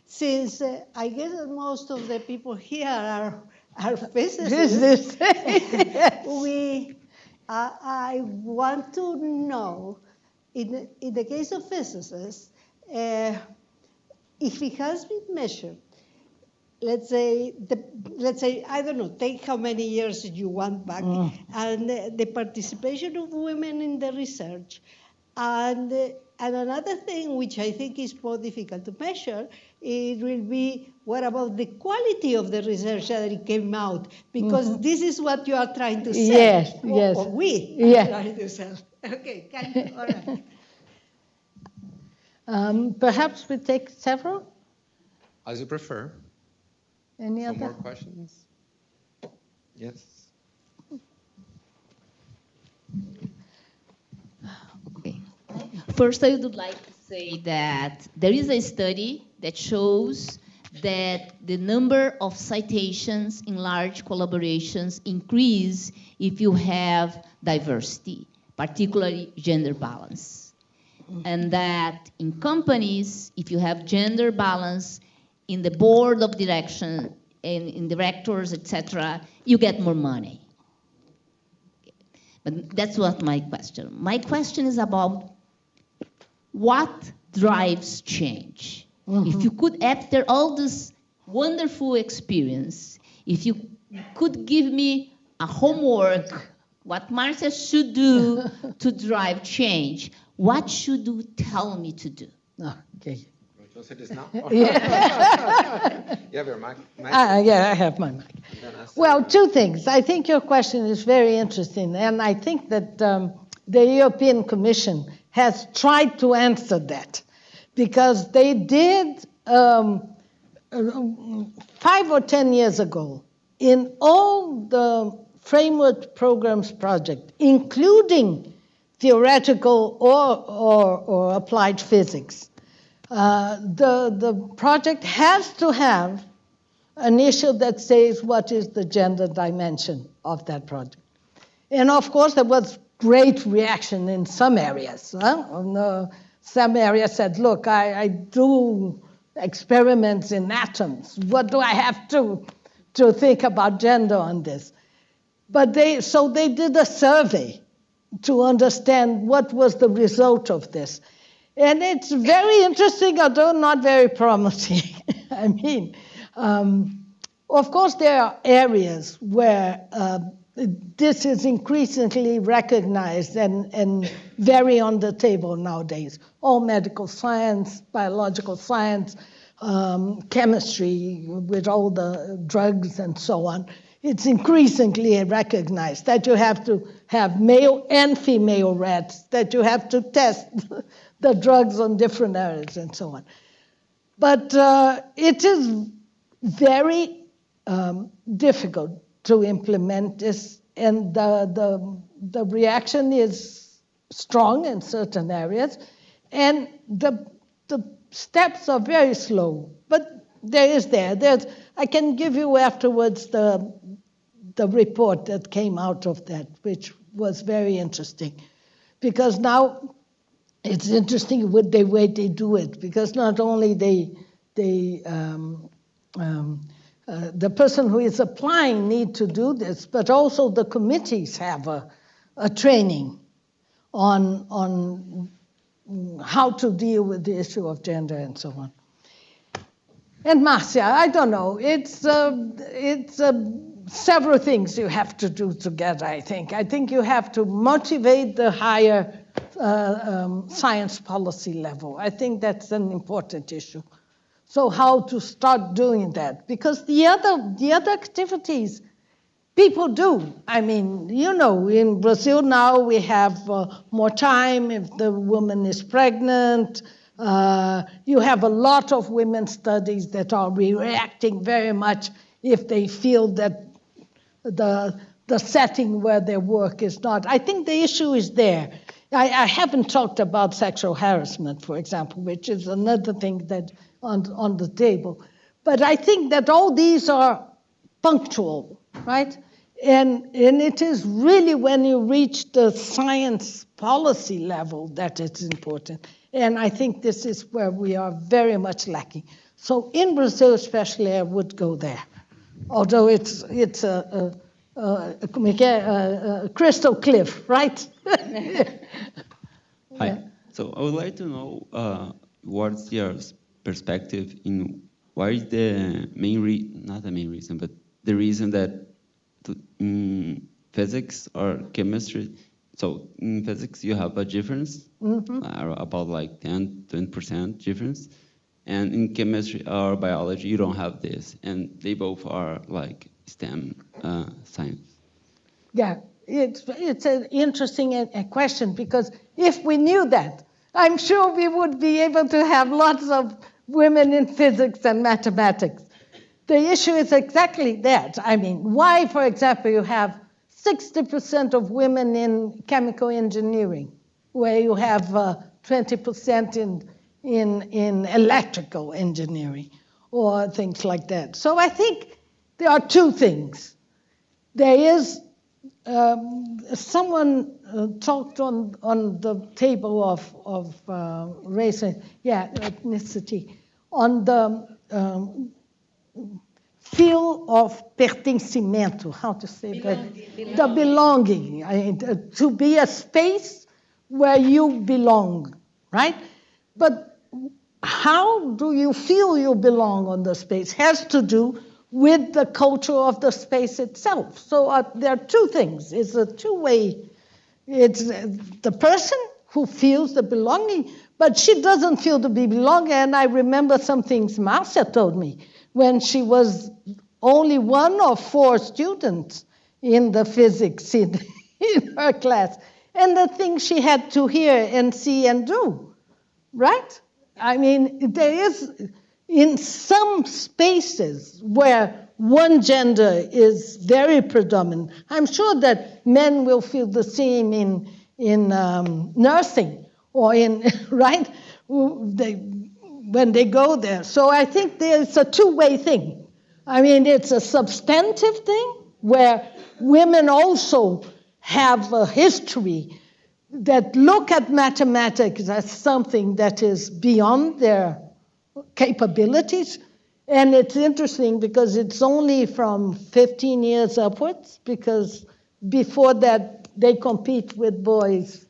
Since I guess that most of the people here are physicists, I want to know, in the case of physicists, if it has been measured, let's say, I don't know, take how many years you want back, and the participation of women in the research, and And another thing which I think is more difficult to measure, it will be what about the quality of the research that it came out? Because this is what you are trying to sell. Yes, or, yes. Or we Yeah. are trying to sell. Okay, all right. Perhaps we take several? As you prefer. Any Some other? more questions? Yes. Okay. First, I would like to say that there is a study that shows that the number of citations in large collaborations increase if you have diversity, particularly gender balance. And that in companies, if you have gender balance in the board of direction and in directors, etc., you get more money. But that's what my question. My question is about what drives change. If you could, after all this wonderful experience, if you could give me a homework, what Marcia should do to drive change, what should you tell me to do? Okay. Want to answer this now? Yeah. You have your mic? Yeah, I have my mic. Well, two things. I think your question is very interesting, and I think that the European Commission has tried to answer that, because they did 5 or 10 years ago, in all the framework programs project, including theoretical or applied physics, the project has to have an issue that says what is the gender dimension of that project. And of course, there was great reaction in some areas. Some areas said, look, I do experiments in atoms. What do I have to think about gender on this? But they did a survey to understand what was the result of this. And it's very interesting, although not very promising. I mean, of course, there are areas where this is increasingly recognized and very on the table nowadays. All medical science, biological science, chemistry with all the drugs and so on. It's increasingly recognized that you have to have male and female rats, that you have to test the drugs on different areas and so on. But it is very difficult to implement this, and the reaction is strong in certain areas, and the steps are very slow. But there's I can give you afterwards the report that came out of that, which was very interesting, because now it's interesting with the way they do it, because not only the person who is applying need to do this, but also the committees have a training on how to deal with the issue of gender and so on. And Marcia, I don't know, it's several things you have to do together, I think. I think you have to motivate the higher science policy level. I think that's an important issue. So how to start doing that? Because the other activities, people do. I mean, in Brazil now we have more time if the woman is pregnant. You have a lot of women's studies that are reacting very much if they feel that the setting where they work is not. I think the issue is there. I haven't talked about sexual harassment, for example, which is another thing that on the table. But I think that all these are punctual, right? And it is really when you reach the science policy level that it's important. And I think this is where we are very much lacking. So in Brazil especially, I would go there. Although it's a crystal cliff, right? Hi. So I would like to know what's your perspective in why is the not the main reason, but the reason that in physics or chemistry so in physics you have a difference, about like 10-20% difference, and in chemistry or biology you don't have this, and they both are like STEM science. Yeah, it's an interesting question, because if we knew that, I'm sure we would be able to have lots of women in physics and mathematics. The issue is exactly that. I mean, why, for example, you have 60% of women in chemical engineering, where you have 20% in electrical engineering, or things like that. So I think there are two things. There is someone talked on the table of race and ethnicity, on the feel of pertencimento, how to say that? The belonging, to be a space where you belong, right? But how do you feel you belong on the space has to do with the culture of the space itself. So there are two things. It's a two-way. It's the person who feels the belonging, but she doesn't feel to be belonging. And I remember some things Marcia told me when she was only one of 4 students in the physics in her class, and the things she had to hear and see and do, right? I mean, there is, in some spaces where one gender is very predominant, I'm sure that men will feel the same in nursing or in, right, when they go there. So I think there's a two-way thing. I mean, it's a substantive thing where women also have a history that look at mathematics as something that is beyond their capabilities. And it's interesting because it's only from 15 years upwards, because before that they compete with boys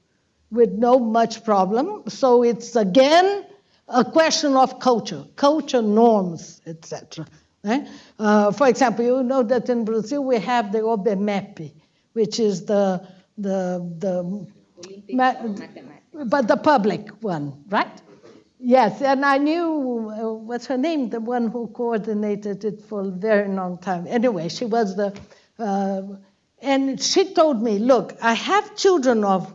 with no much problem. So it's again a question of culture norms, etc. For example, you know that in Brazil we have the OBMEP, which is the but the public one, right? Yes, and I knew, what's her name, the one who coordinated it for a very long time. Anyway, she was and she told me, look, I have children of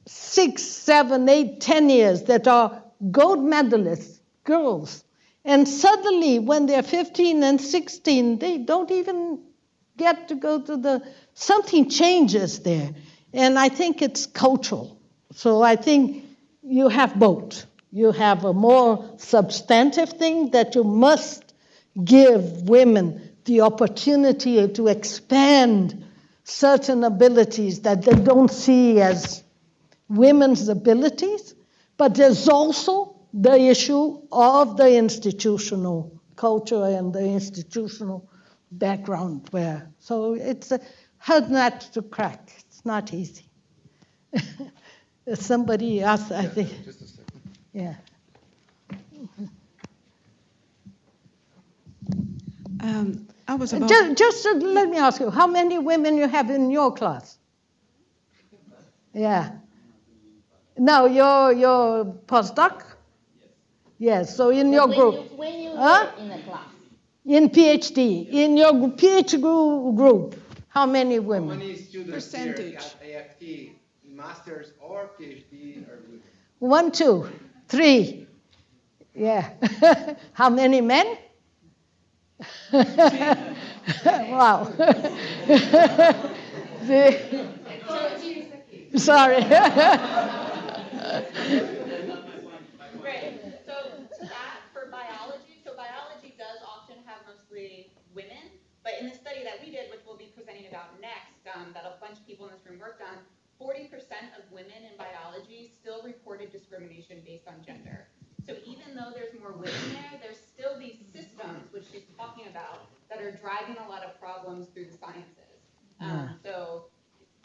6, 7, 8, 10 years that are gold medalists, girls. And suddenly, when they're 15 and 16, they don't even get to go to something changes there. And I think it's cultural. So I think you have both. You have a more substantive thing that you must give women the opportunity to expand certain abilities that they don't see as women's abilities. But there's also the issue of the institutional culture and the institutional background so it's a hard nut to crack. It's not easy. Somebody asked, I think. Just a second. Yeah. I was about... Just let me ask you, how many women you have in your class? Yeah. No, your postdoc? Yes, so in your group. When you were in a class. In PhD, in your PhD group, how many women? How many students Percentage. here at IFT, masters or PhD are women? 1, 2, 3. Yeah. How many men? Wow. Sorry. Great. So to that, for biology, so biology does often have mostly women, but in the study that we did, which we'll be presenting about next, that a bunch of people in this room worked on, 40% of women in biology still reported discrimination based on gender. So even though there's more women there, there's still these systems, which she's talking about, that are driving a lot of problems through the sciences. So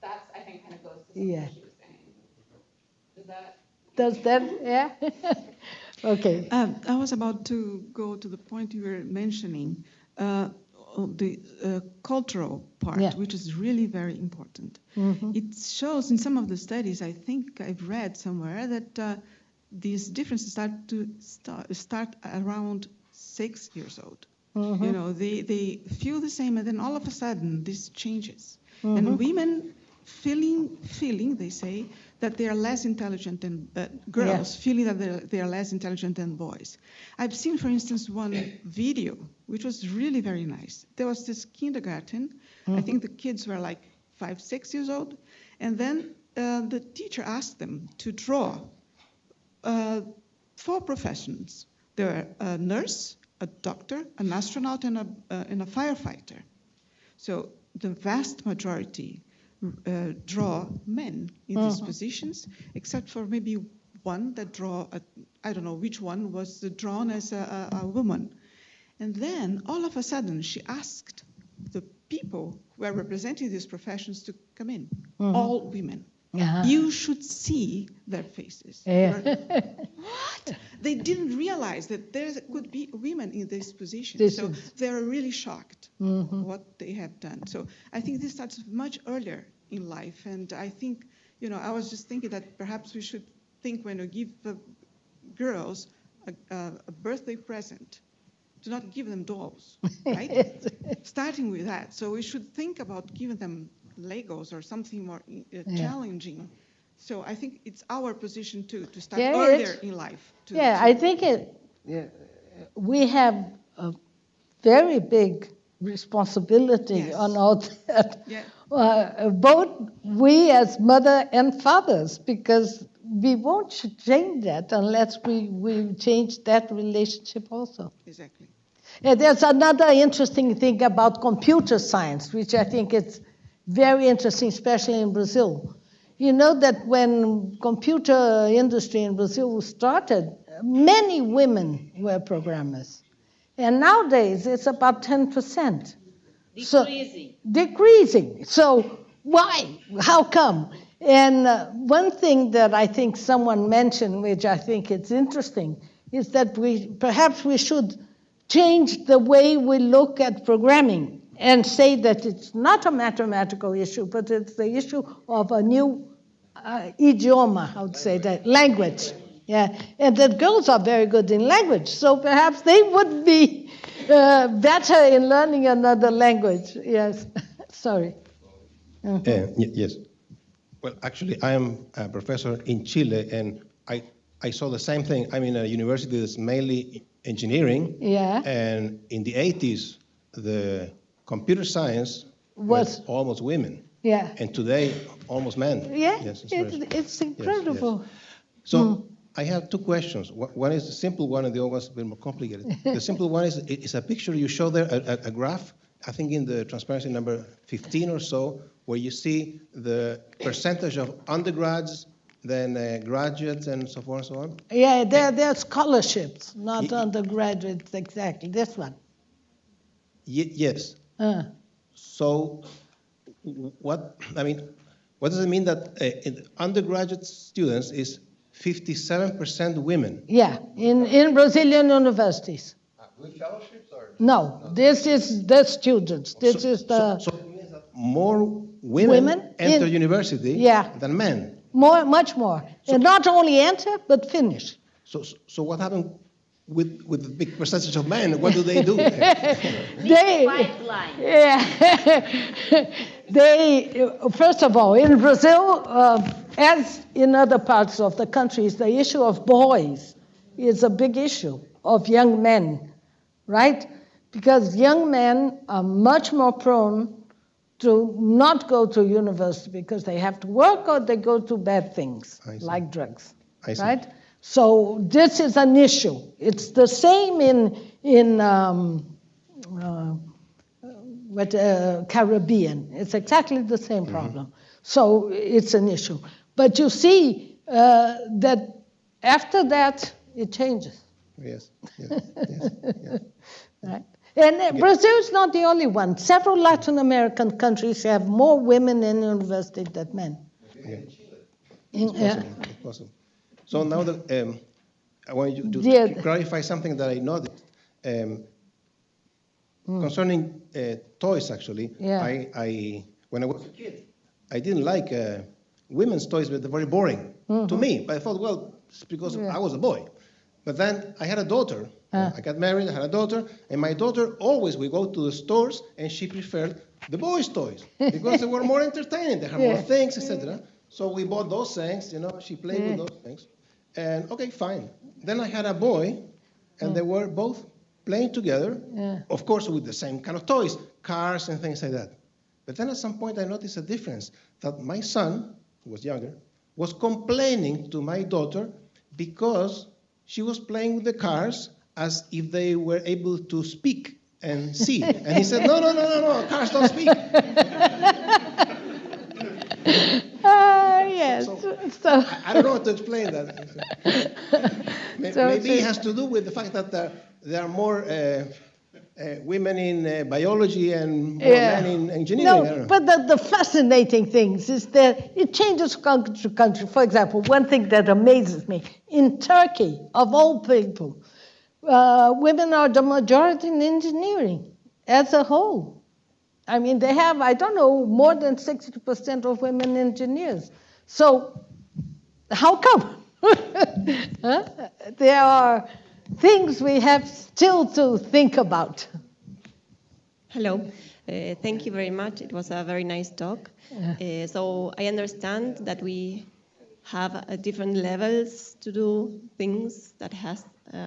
that's, I think, kind of goes to something she was saying. Does that, yeah? Okay. I was about to go to the point you were mentioning. the cultural part, Yeah. which is really very important. Mhm. It shows in some of the studies, I think I've read somewhere, that these differences start around 6 years old. Mhm. You know, they feel the same, and then all of a sudden this changes. Mhm. And women feeling, they say, that they are less intelligent than girls, feeling that they are less intelligent than boys. I've seen, for instance, one video, which was really very nice. There was this kindergarten. I think the kids were like 5, 6 years old. And then the teacher asked them to draw 4 professions. There were a nurse, a doctor, an astronaut, and a firefighter. So the vast majority draw men in these positions, except for maybe one that I don't know which one was drawn as a woman. And then all of a sudden she asked the people who were representing these professions to come in, all women. Uh-huh. You should see their faces. Yeah. What? They didn't realize that there could be women in these positions. So they're really shocked what they have done. So I think this starts much earlier in life. And I think, I was just thinking that perhaps we should think when we give girls a birthday present, to not give them dolls, right? Starting with that. So we should think about giving them Legos or something more challenging. So I think it's our position too, to start earlier in life. I think we have a very big responsibility on all that. Yeah. Both we as mother and fathers, because we won't change that unless we change that relationship also. Exactly. There's another interesting thing about computer science, which I think is very interesting, especially in Brazil. You know that when computer industry in Brazil started, many women were programmers. And nowadays, it's about 10%. Decreasing. So why? How come? And one thing that I think someone mentioned, which I think is interesting, is that perhaps we should change the way we look at programming and say that it's not a mathematical issue, but it's the issue of a new idioma, I would say that, language. Yeah, and that girls are very good in language, so perhaps they would be better in learning another language. Yes, sorry. Yes. Well, actually, I am a professor in Chile, and I saw the same thing. I'm in a university that's mainly engineering. Yeah. And in the 80s, the computer science was almost women. Yeah. And today, almost men. Yeah, yes, it's incredible. Yes. So I have 2 questions. One is a simple one, and the other one is a bit more complicated. The simple one is a picture you show there, a graph, I think in the transparency number 15 or so, where you see the percentage of undergrads, then graduates, and so forth and so on. Yeah, they're scholarships, not undergraduates exactly. This one. Yes. So, what does it mean that in undergraduate students is 57% women? Yeah, in Brazilian universities. With fellowships or? No, this is the students. This is the. So it means that more women enter university than men. Much more. So, and not only enter, but finish. So what happened with the big percentage of men? What do they do? First of all, in Brazil, as in other parts of the countries, the issue of boys is a big issue of young men, right? Because young men are much more prone to not go to university because they have to work or they go to bad things like drugs, right? So this is an issue. It's the same in Caribbean. It's exactly the same problem. So it's an issue. But you see that after that, it changes. Yes. Right? And Brazil is not the only one. Several Latin American countries have more women in university than men. It's possible. So now that I want you to clarify something that I noticed. Concerning toys, actually, Yeah. when I was a kid, I didn't like women's toys, but they're very boring to me. But I thought, well, it's because I was a boy. But then I had a daughter. I got married, I had a daughter, and my daughter always would go to the stores, and she preferred the boys' toys because they were more entertaining. They had more things, etc. So we bought those things. She played with those things, and okay, fine. Then I had a boy, and they were both playing together, of course, with the same kind of toys, cars and things like that. But then at some point, I noticed a difference that my son, who was younger, was complaining to my daughter because she was playing with the cars as if they were able to speak and see. And he said, no, cars don't speak. Yes. So I don't know how to explain that. Maybe it has to do with the fact that there are more women in biology and more men in engineering. No, but the fascinating thing is that it changes country to country. For example, one thing that amazes me, in Turkey, of all people, women are the majority in engineering as a whole. I mean, they have, I don't know, more than 60% of women engineers. So how come? There are things we have still to think about. Hello. Thank you very much. It was a very nice talk. So I understand that we have different levels to do things that has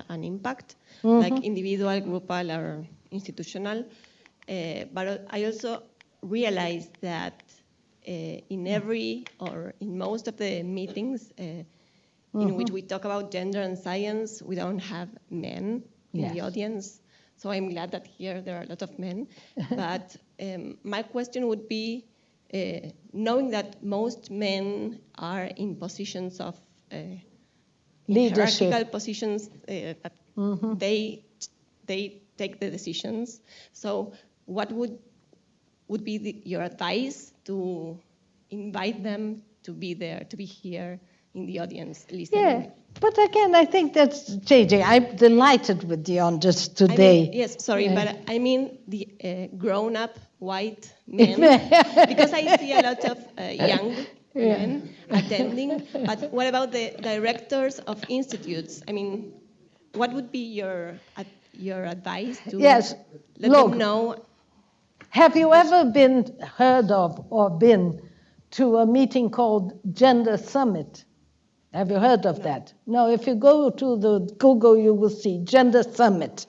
an impact, like individual, groupal, or institutional. But I also realized that in every or in most of the meetings in which we talk about gender and science, we don't have men in the audience. So I'm glad that here there are a lot of men. But my question would be, knowing that most men are in positions of hierarchical positions, that they take the decisions. So what would be your advice to invite them to be there, to be here in the audience listening? Yeah, but again, I think that's changing. I'm delighted with Dion just today. But I mean the grown-up white men, because I see a lot of young men attending. But what about the directors of institutes? I mean, what would be your advice to let them know? Have you ever heard of or been to a meeting called Gender Summit? Have you heard of that? No, if you go to the Google, you will see Gender Summit.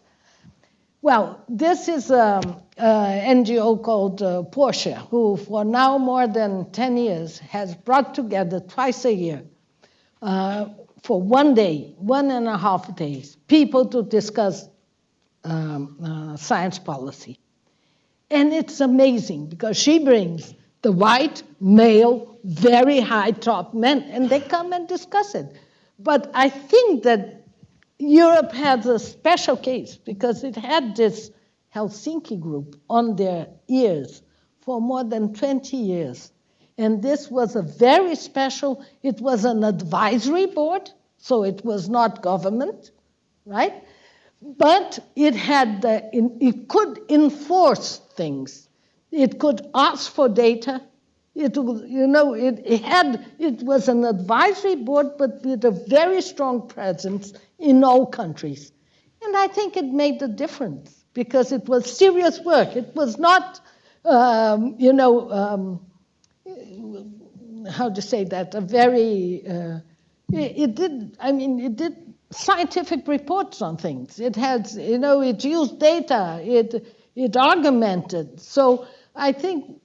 Well, this is an NGO called Porsche, who for now more than 10 years has brought together twice a year for 1 day, 1.5 days, people to discuss science policy. And it's amazing because she brings the white, male, very high top men, and they come and discuss it. But I think that Europe has a special case because it had this Helsinki group on their ears for more than 20 years. And this was a very special, it was an advisory board, so it was not government, right? But it had, it could enforce things. It could ask for data. It was an advisory board, but with a very strong presence in all countries. And I think it made a difference because it was serious work. It was not, how to say that, a very, it did scientific reports on things. It had, it used data, it argumented. So I think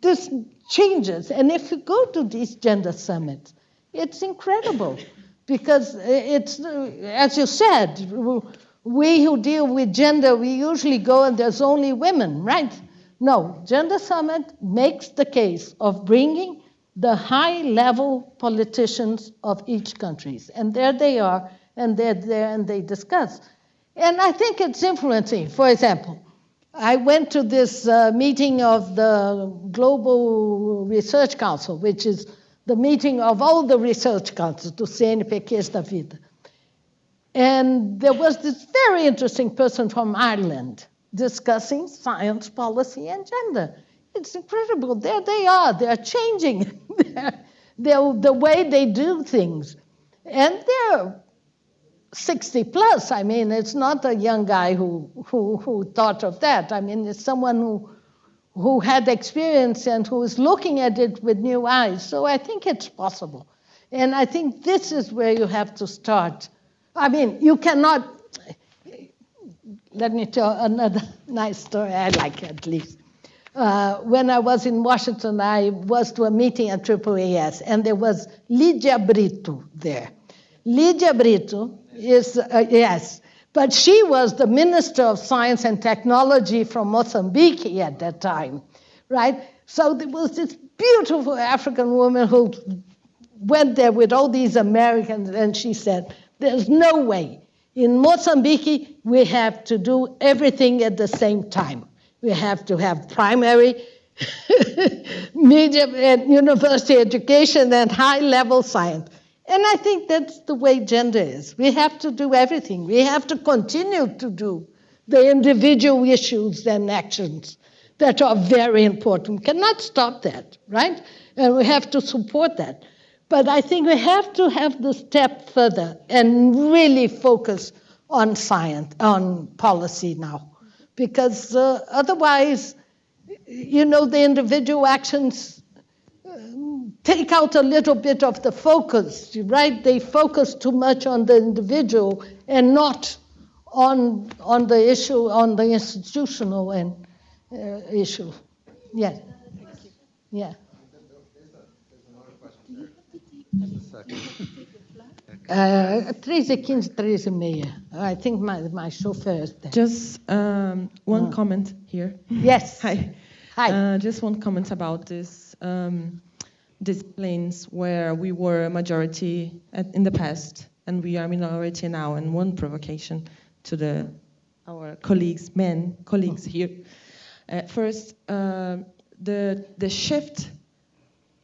this changes. And if you go to these gender summits, it's incredible because it's, as you said, we who deal with gender, we usually go and there's only women, right? No, Gender Summit makes the case of bringing the high-level politicians of each country. And there they are, and they're there and they discuss. And I think it's influencing. For example, I went to this meeting of the Global Research Council, which is the meeting of all the research councils, do CNPqs da vida. And there was this very interesting person from Ireland discussing science, policy, and gender. It's incredible. There they are. They're changing the way they do things. And they're 60 plus. I mean, it's not a young guy who thought of that. I mean, it's someone who had experience and who is looking at it with new eyes. So I think it's possible. And I think this is where you have to start. I mean, you cannot. Let me tell another nice story, I like at least. When I was in Washington, I was to a meeting at AAAS, and there was Lídia Brito there. Lídia Brito is, yes, but she was the Minister of Science and Technology from Mozambique at that time, right? So there was this beautiful African woman who went there with all these Americans, and she said, there's no way. In Mozambique, we have to do everything at the same time. We have to have primary, medium, and university education, and high-level science. And I think that's the way gender is. We have to do everything. We have to continue to do the individual issues and actions that are very important. We cannot stop that, right? And we have to support that. But I think we have to have the step further and really focus on science, on policy now. Because otherwise, the individual actions take out a little bit of the focus, right? They focus too much on the individual and not on the issue, on the institutional and issue. Yeah. Yeah. 3:15, 3:30. I think my chauffeur is there. Just one comment here. Yes. Hi. Hi. Just one comment about this disciplines where we were a majority in the past and we are minority now. And one provocation to our colleagues, men colleagues here. First, the shift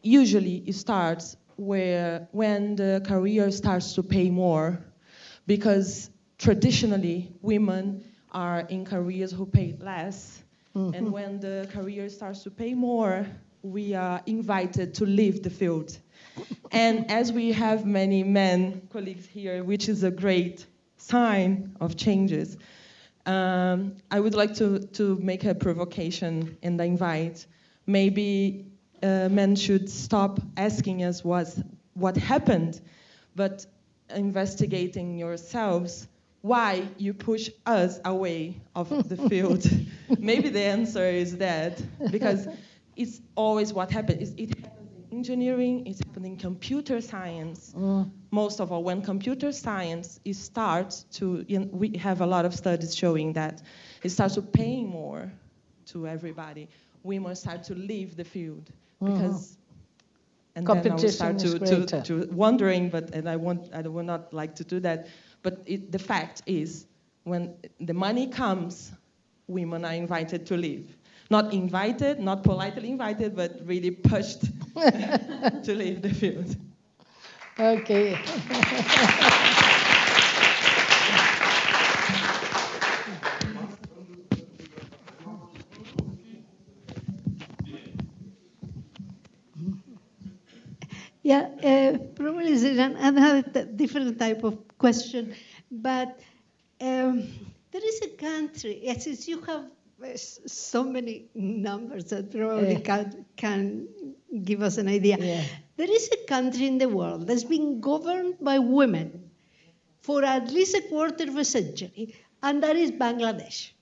usually starts when the career starts to pay more, because traditionally women are in careers who pay less, and when the career starts to pay more, we are invited to leave the field. And as we have many men colleagues here, which is a great sign of changes, I would like to make a provocation and invite maybe men should stop asking us what happened, but investigating yourselves why you push us away of the field. Maybe the answer is that, because it's always what happens. It happens in engineering, it happens in computer science. Most of all, when computer science starts to, we have a lot of studies showing that it starts to pay more to everybody, women start to leave the field. Because and competition then I will start to wondering, and I would not like to do that. But the fact is, when the money comes, women are invited to leave. Not invited, not politely invited, but really pushed to leave the field. Okay. Yeah, probably is another different type of question, but there is a country, since you have so many numbers that probably can give us an idea. Yeah. There is a country in the world that's been governed by women for at least a quarter of a century, and that is Bangladesh.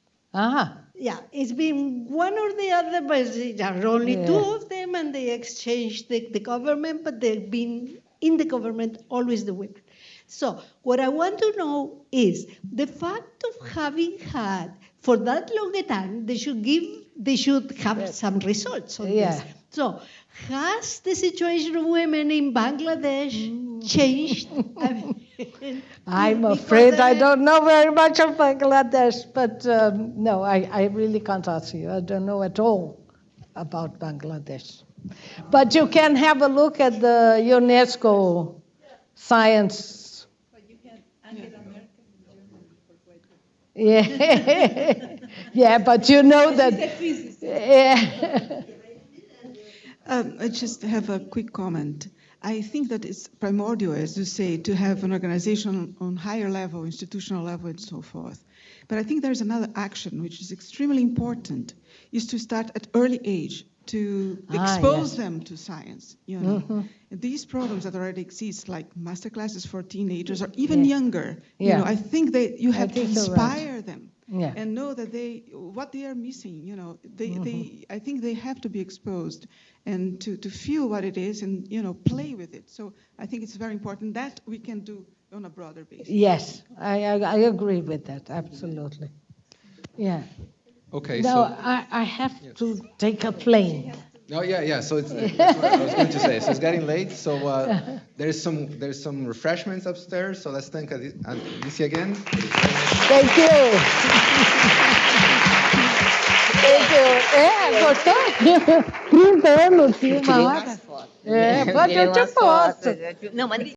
Yeah, it's been one or the other, but there are only two of them, and they exchanged the government, but they've been in the government always the women. So what I want to know is the fact of having had for that long a time, they should have some results on this. So has the situation of women in Bangladesh changed? I'm afraid I don't know very much of Bangladesh, but no, I really can't answer you. I don't know at all about Bangladesh. But you can have a look at the UNESCO science. But you can Angela Merkel in Germany for quite a Yeah. Yeah, but you know that. Yeah. I just have a quick comment. I think that it's primordial, as you say, to have an organization on higher level, institutional level, and so forth. But I think there's another action which is extremely important, is to start at early age, to expose them to science. You know, these programs that already exist, like master classes for teenagers or even younger. You know, I think you have to inspire them. Yeah. And know that what they are missing, you know, I think they have to be exposed and to feel what it is and, you know, play with it. So I think it's very important that we can do on a broader basis. Yes, I agree with that, absolutely. Yeah. Okay, now, so I have to take a plane. Oh yeah. So that's what I was going to say. So it's getting late. So there's some refreshments upstairs. So let's thank Alicia again. Thank you. Thank you. Gostou? 30 anos, uma hora. Pode, eu te posso. Não, mas